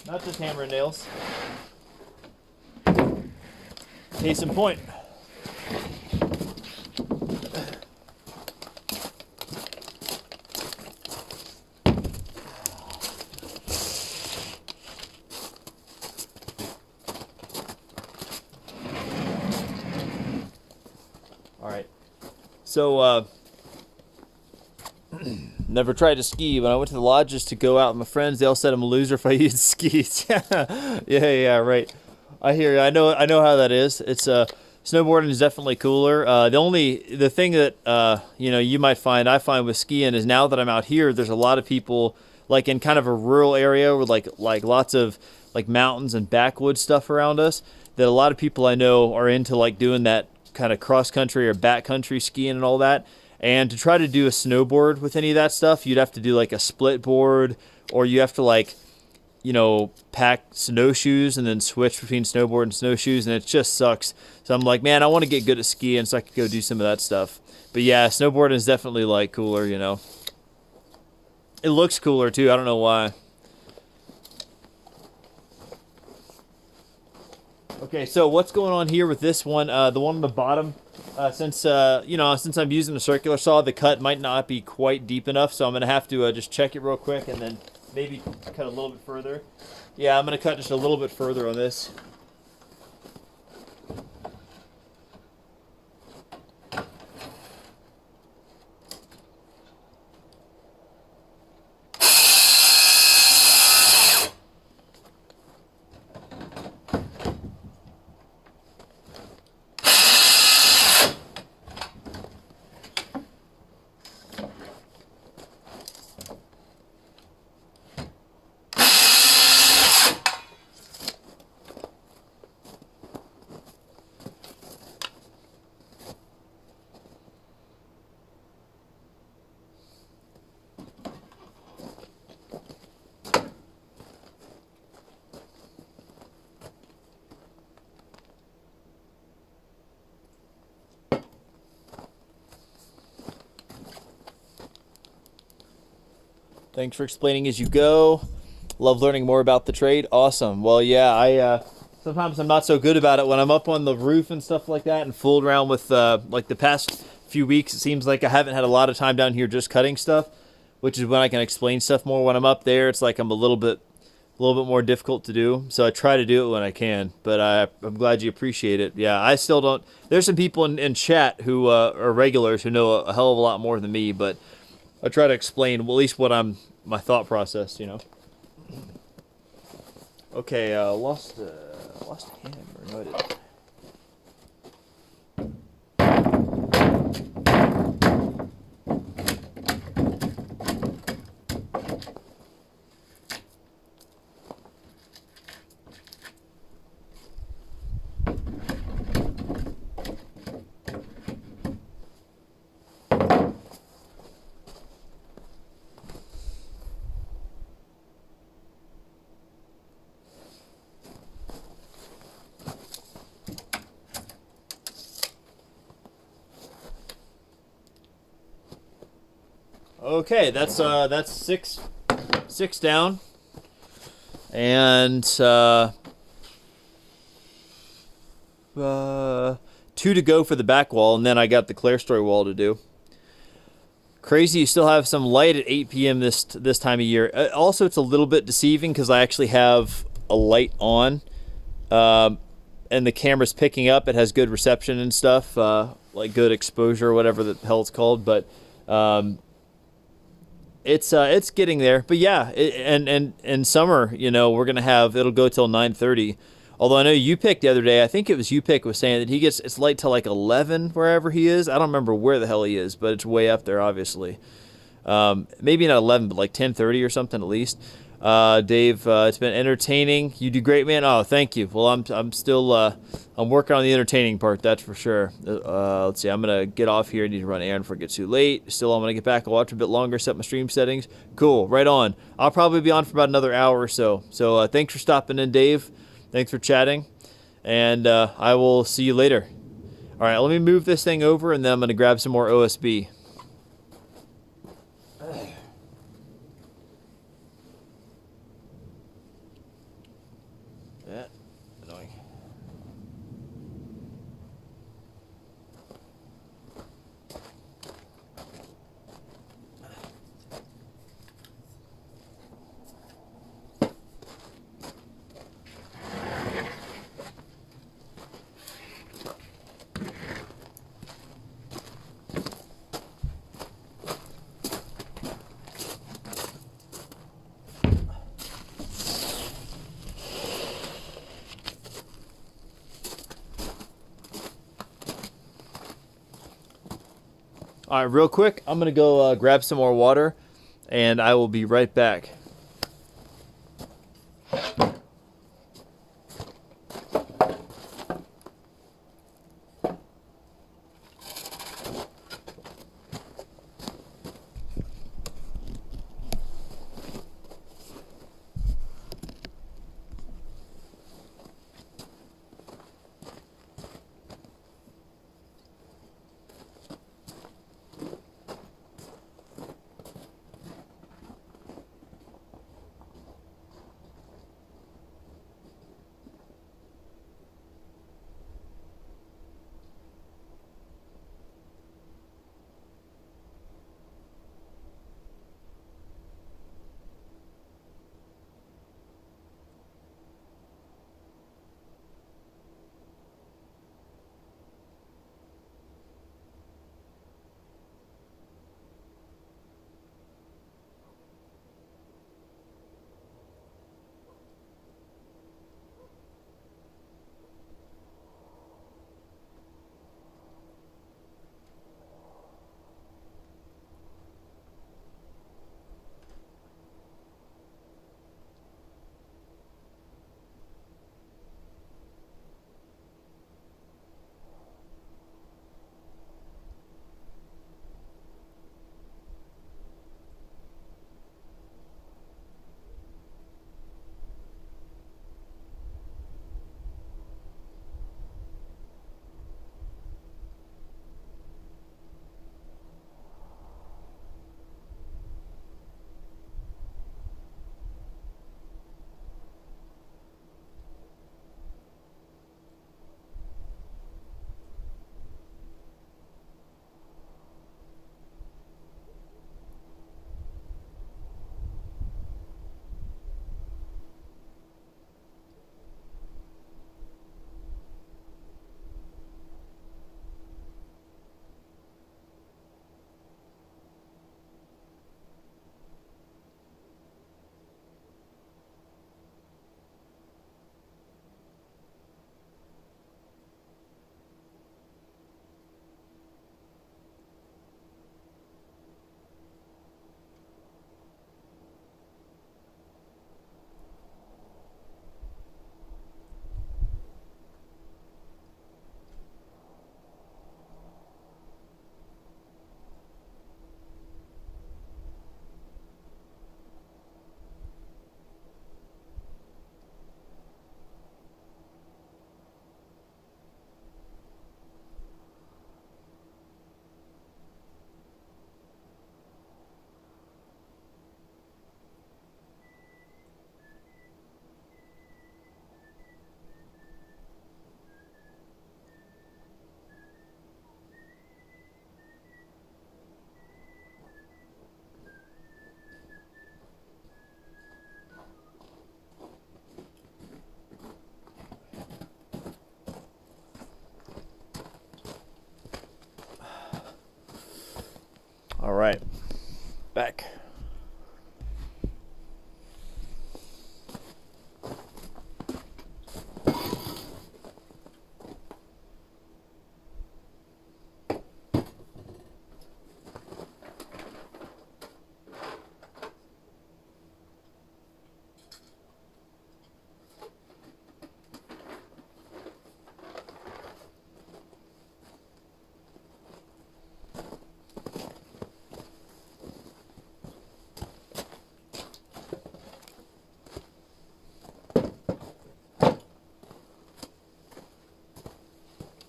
Not just hammer and nails. Case in point. So, never tried to ski. When I went to the lodges to go out with my friends, they all said I'm a loser if I use skis. Yeah, right. I hear you. I know how that is. It's snowboarding is definitely cooler. The thing that you might find, I find with skiing is now that I'm out here, there's a lot of people like in kind of a rural area with like lots of like mountains and backwoods stuff around us. That a lot of people I know are into like doing that kind of cross country or backcountry skiing and all that. And to try to do a snowboard with any of that stuff, you'd have to do like a split board, or you have to like, pack snowshoes and then switch between snowboard and snowshoes, and it just sucks. So I'm like, man, I want to get good at skiing so I could go do some of that stuff. But yeah, snowboarding is definitely like cooler, It looks cooler too. I don't know why. Okay, so what's going on here with this one? The one on the bottom. Since I'm using a circular saw, the cut might not be quite deep enough, so I'm gonna have to just check it real quick and then maybe cut a little bit further. Yeah, I'm gonna cut just a little bit further on this. Thanks for explaining as you go. Love learning more about the trade. Awesome. Well, yeah, I sometimes I'm not so good about it when I'm up on the roof and stuff like that and fooled around with like the past few weeks. It seems like I haven't had a lot of time down here just cutting stuff, which is when I can explain stuff more. When I'm up there, it's like I'm a little bit more difficult to do. So I try to do it when I can, but I'm glad you appreciate it. Yeah, I still don't. There's some people in chat who are regulars who know a hell of a lot more than me, but I try to explain at least my thought process, Okay, lost a hammer. No, I didn't. Okay, that's six down, and two to go for the back wall, and then I got the clerestory wall to do. Crazy, you still have some light at 8 p.m. this time of year. Also, it's a little bit deceiving because I actually have a light on, and the camera's picking up. It has good reception and stuff, like good exposure or whatever the hell it's called, but. It's getting there, but yeah, and summer, we're gonna have it'll go till 9:30. Although I know you picked the other day, I think it was you pick was saying that it's light till like 11 wherever he is. I don't remember where the hell he is, but it's way up there, obviously. Maybe not 11, but like 10:30 or something at least. Dave, it's been entertaining. You do great, man. Oh, thank you. Well, I'm still I'm working on the entertaining part, that's for sure. Let's see. I'm gonna get off here. I need to run an errand before it gets too late. Still, I'm gonna get back and watch a bit longer. Set my stream settings. Cool. Right on. I'll probably be on for about another hour or so. So thanks for stopping in, Dave. Thanks for chatting, and I will see you later. All right. Let me move this thing over, and then I'm gonna grab some more OSB. All right, real quick, I'm going to go grab some more water, and I will be right back. All right, back.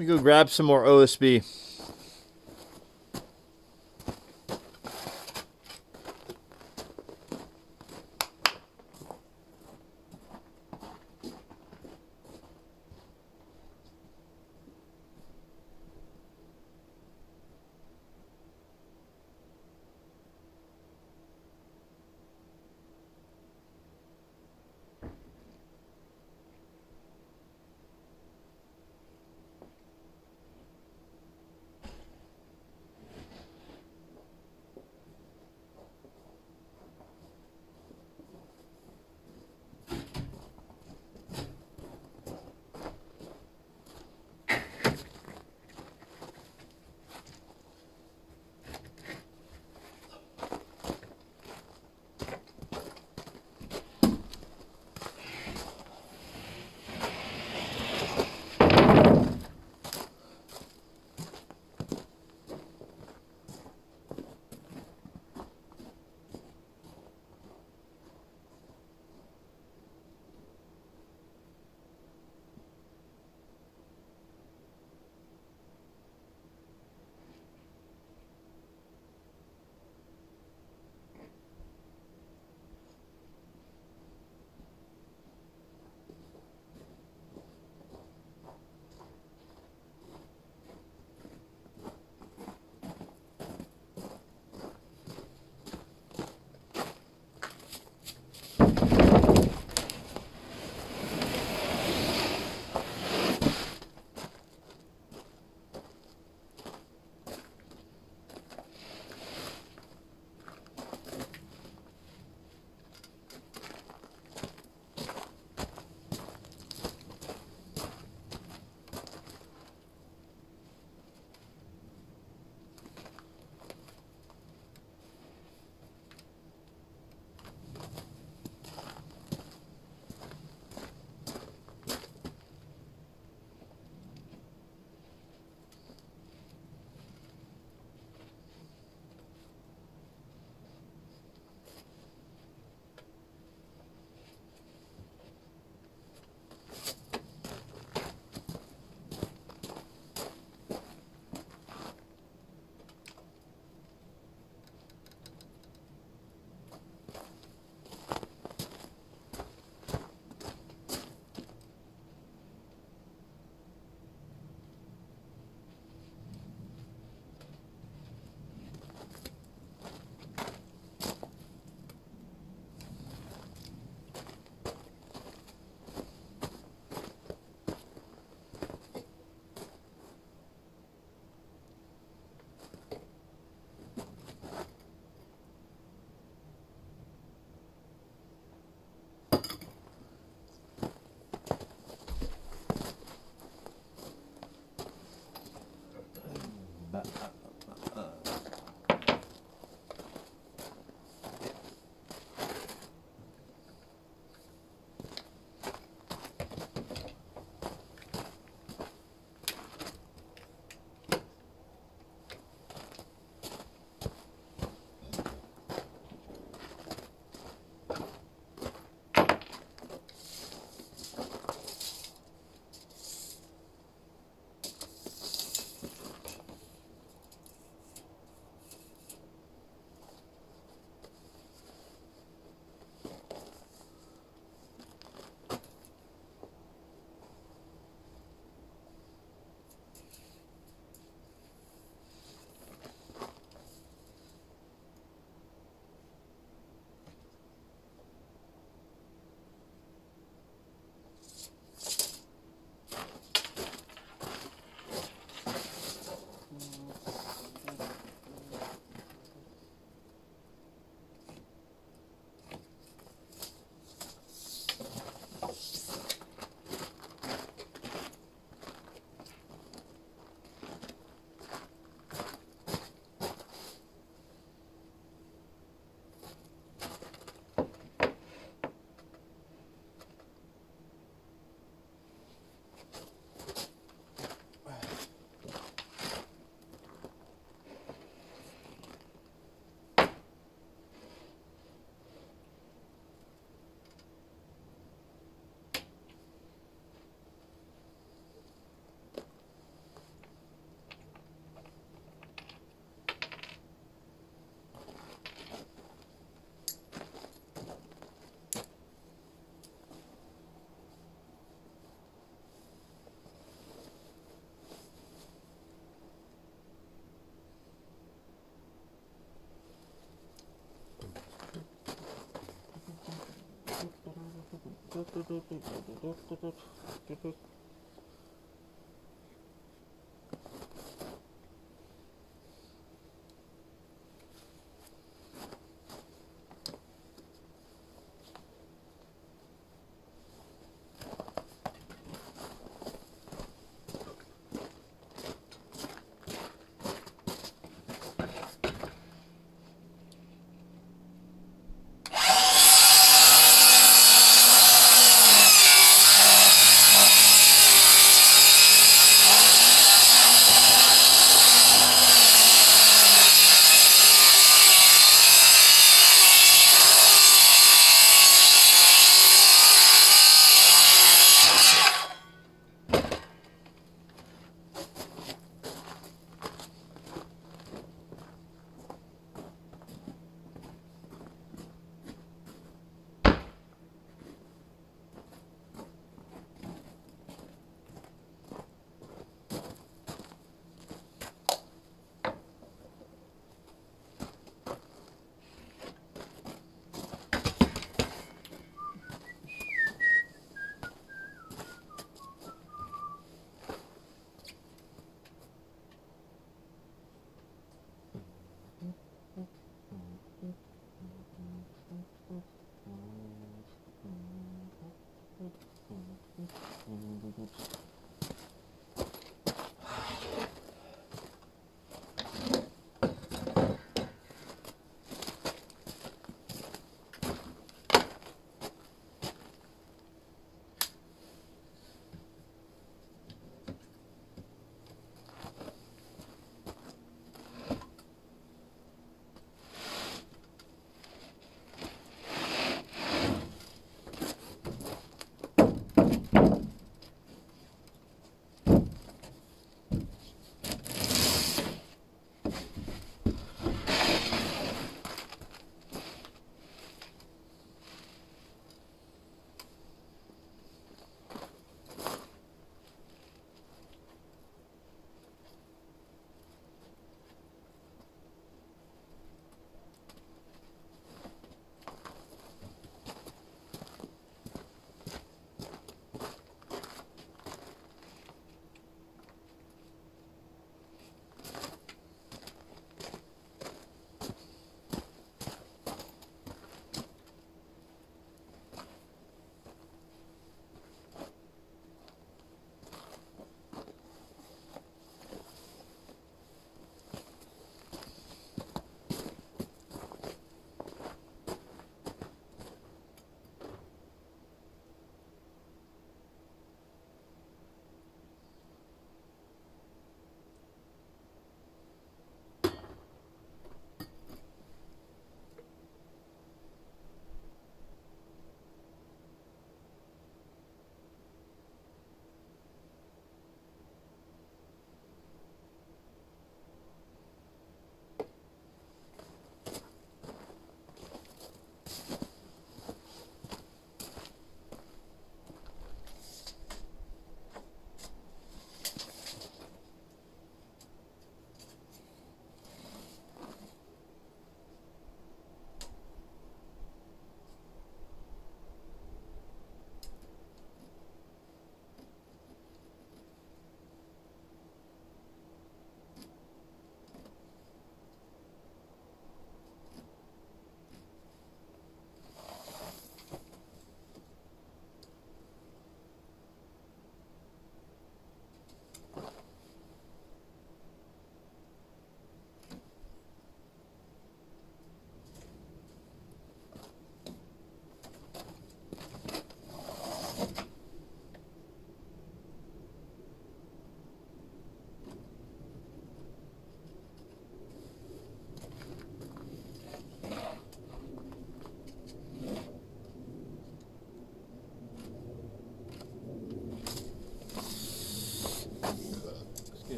Let me go grab some more OSB.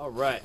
All right.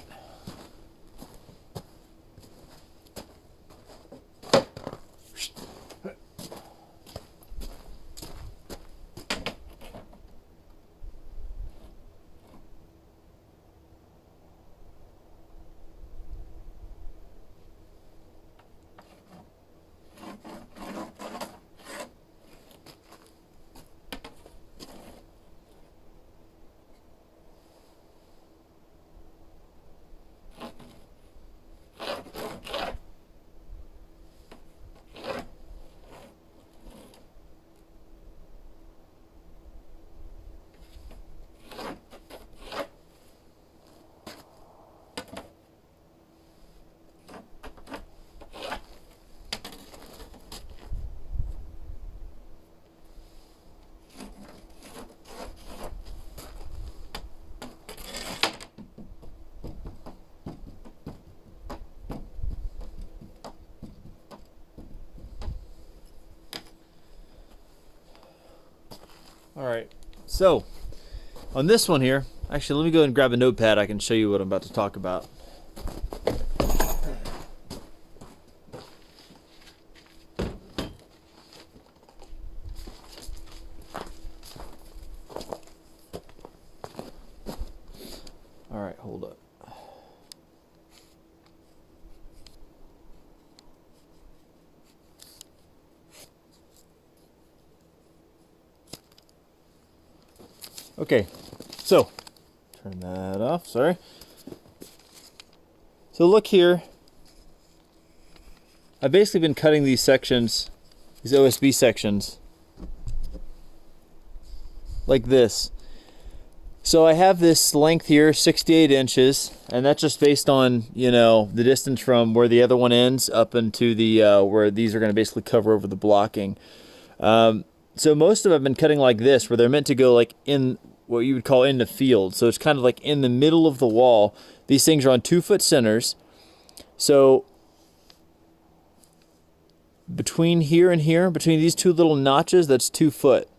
All right, so on this one here, actually, let me go ahead and grab a notepad. I can show you what I'm about to talk about. All right, hold up. Okay, so turn that off, sorry. So look here. I've basically been cutting these sections, these OSB sections, like this. So I have this length here, 68 inches, and that's just based on, you know, the distance from where the other one ends up into the, where these are going to basically cover over the blocking. So most of them have been cutting like this, where they're meant to go like in what you would call in the field. So it's kind of like in the middle of the wall. These things are on 2-foot centers. So between here and here, between these two little notches, that's 2 foot.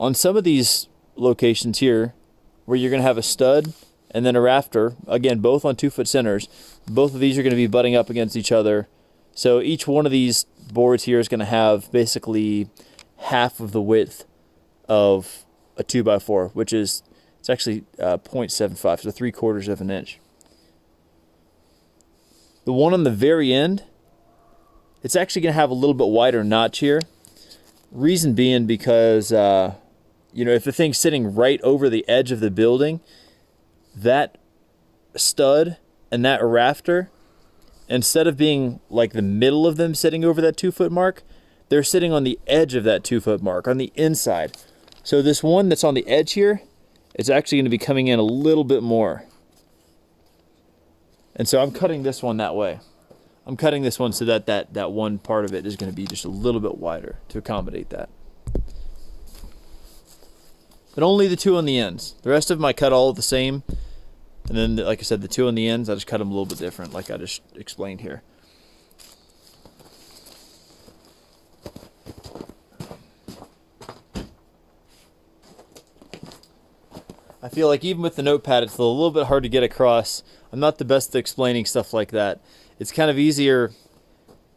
On some of these locations here, where you're going to have a stud and then a rafter, again, both on 2-foot centers, both of these are going to be butting up against each other. So each one of these boards here is going to have basically half of the width of a 2x4, which is, it's actually 0.75, so 3/4 of an inch. The one on the very end, it's actually going to have a little bit wider notch here. Reason being because, you know, if the thing's sitting right over the edge of the building, that stud and that rafter, instead of being like the middle of them sitting over that 2-foot mark, they're sitting on the edge of that 2-foot mark, on the inside. So this one that's on the edge here, it's actually going to be coming in a little bit more. And so I'm cutting this one that way. I'm cutting this one so that that one part of it is going to be just a little bit wider to accommodate that. But only the two on the ends. The rest of them I cut all the same. And then, like I said, the two on the ends, I just cut them a little bit different, like I just explained here. I feel like even with the notepad, it's a little bit hard to get across. I'm not the best at explaining stuff like that. It's kind of easier.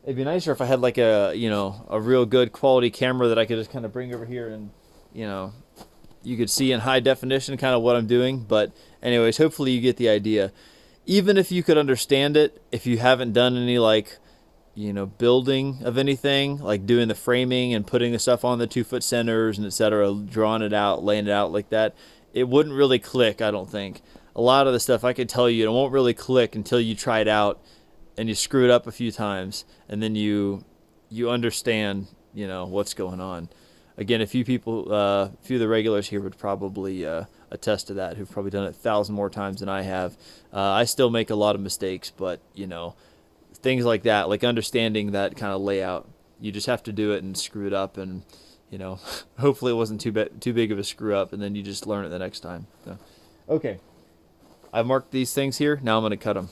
It'd be nicer if I had like a, you know, a real good quality camera that I could just kind of bring over here and, you know, you could see in high definition kind of what I'm doing. But anyways, hopefully you get the idea. Even if you could understand it, if you haven't done any like, you know, building of anything, like doing the framing and putting the stuff on the 2-foot centers and etc., drawing it out, laying it out like that, it wouldn't really click, I don't think. A lot of the stuff I could tell you, it won't really click until you try it out and you screw it up a few times, and then you understand, you know, what's going on. Again, a few people, a few of the regulars here would probably attest to that, who've probably done it 1,000 more times than I have. I still make a lot of mistakes, but, you know, things like that, like understanding that kind of layout, you just have to do it and screw it up, and, you know, hopefully it wasn't too big of a screw up, and then you just learn it the next time. So, okay, I've marked these things here. Now I'm going to cut them.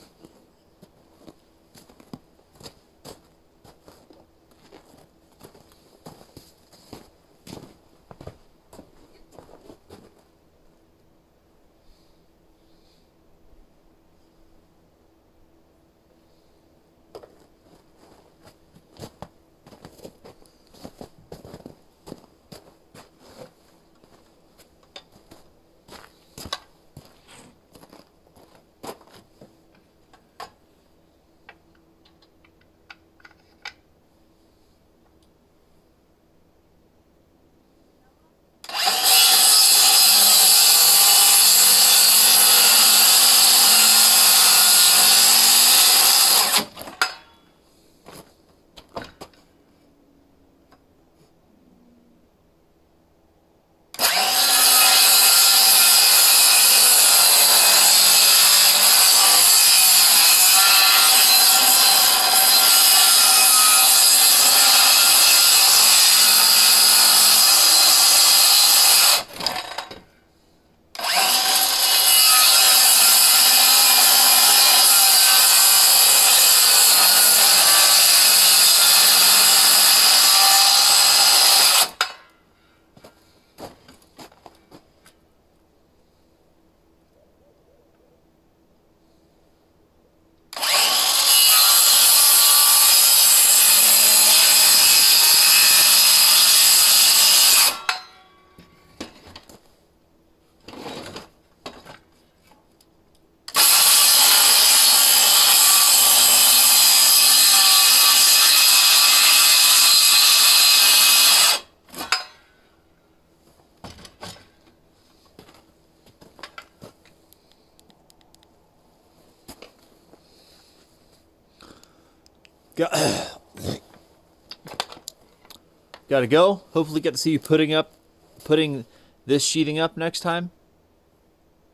Gotta go. Hopefully get to see you putting this sheeting up next time.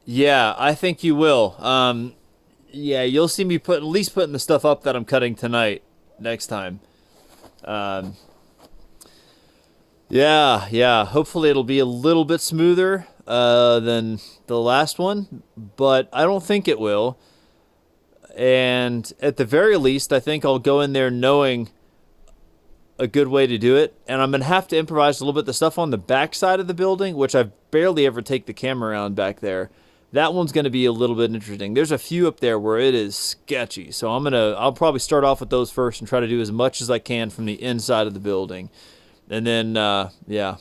Yeah, I think you will. Yeah, you'll see me at least putting the stuff up that I'm cutting tonight next time. Um, yeah. Hopefully it'll be a little bit smoother than the last one, but I don't think it will. And at the very least, I think I'll go in there knowing a good way to do it. And I'm going to have to improvise a little bit. The stuff on the back side of the building, which I barely ever take the camera around back there, that one's going to be a little bit interesting. There's a few up there where it is sketchy. So I'll probably start off with those first and try to do as much as I can from the inside of the building. And then, yeah,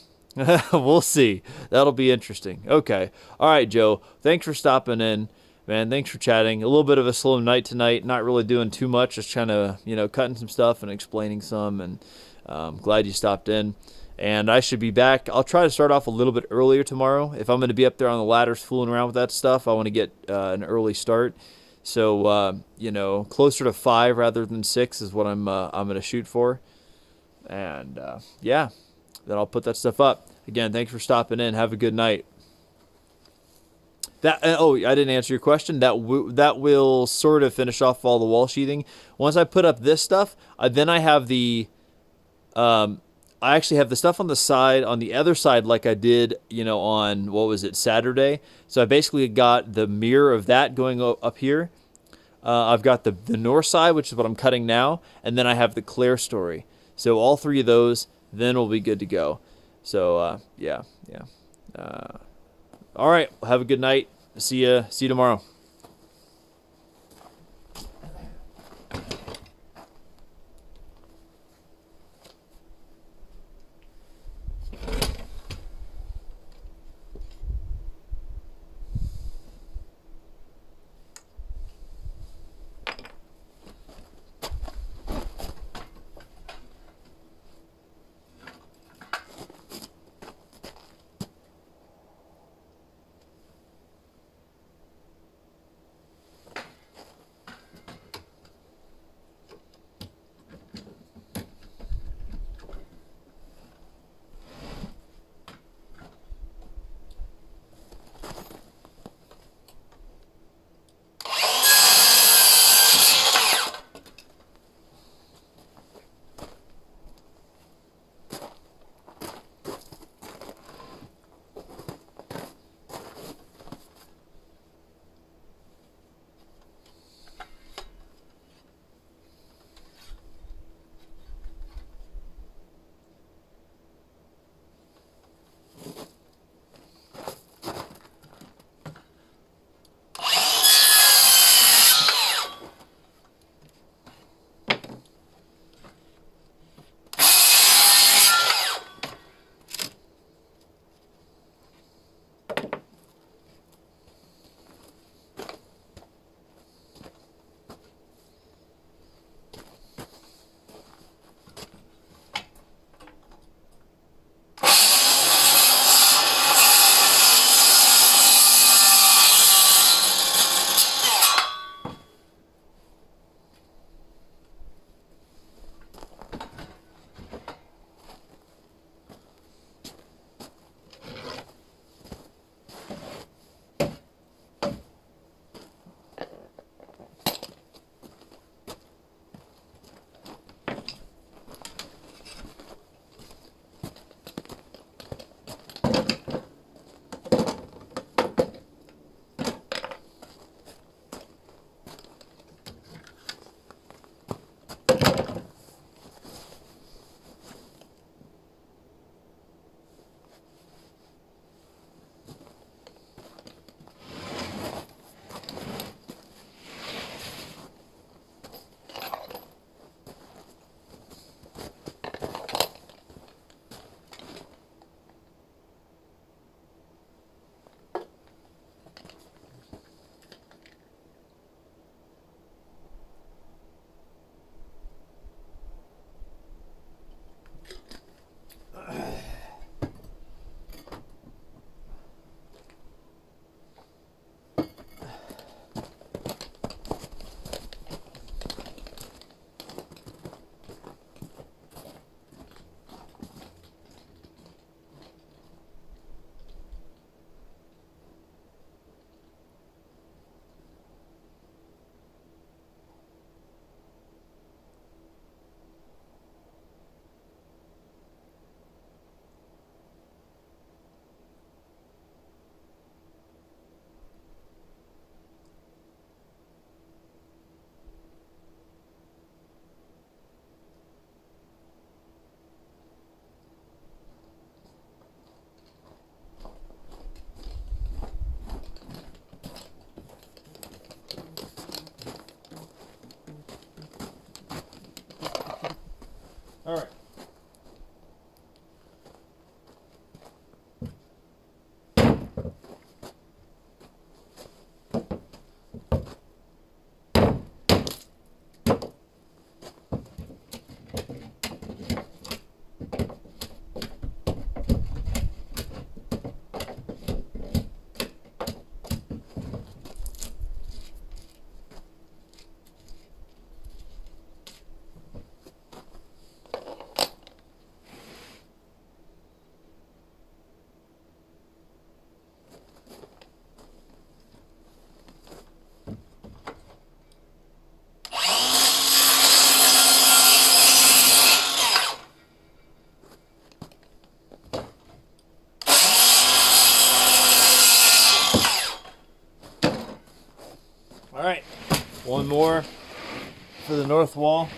we'll see. That'll be interesting. Okay. All right, Joe. Thanks for stopping in. Man, thanks for chatting. A little bit of a slow night tonight. Not really doing too much. Just trying to, cutting some stuff and explaining some. And glad you stopped in. And I should be back. I'll try to start off a little bit earlier tomorrow. If I'm going to be up there on the ladders fooling around with that stuff, I want to get an early start. So, closer to 5 rather than 6 is what I'm going to shoot for. And, yeah, then I'll put that stuff up. Again, thanks for stopping in. Have a good night. I didn't answer your question. That will sort of finish off all the wall sheathing. Once I put up this stuff, then I have the... I actually have the stuff on the side, on the other side, like I did, on, Saturday. So I basically got the mirror of that going up here. I've got the north side, which is what I'm cutting now. And then I have the clear story. So all 3 of those, then we'll be good to go. So, yeah. All right. Have a good night. See you tomorrow. more for the north wall.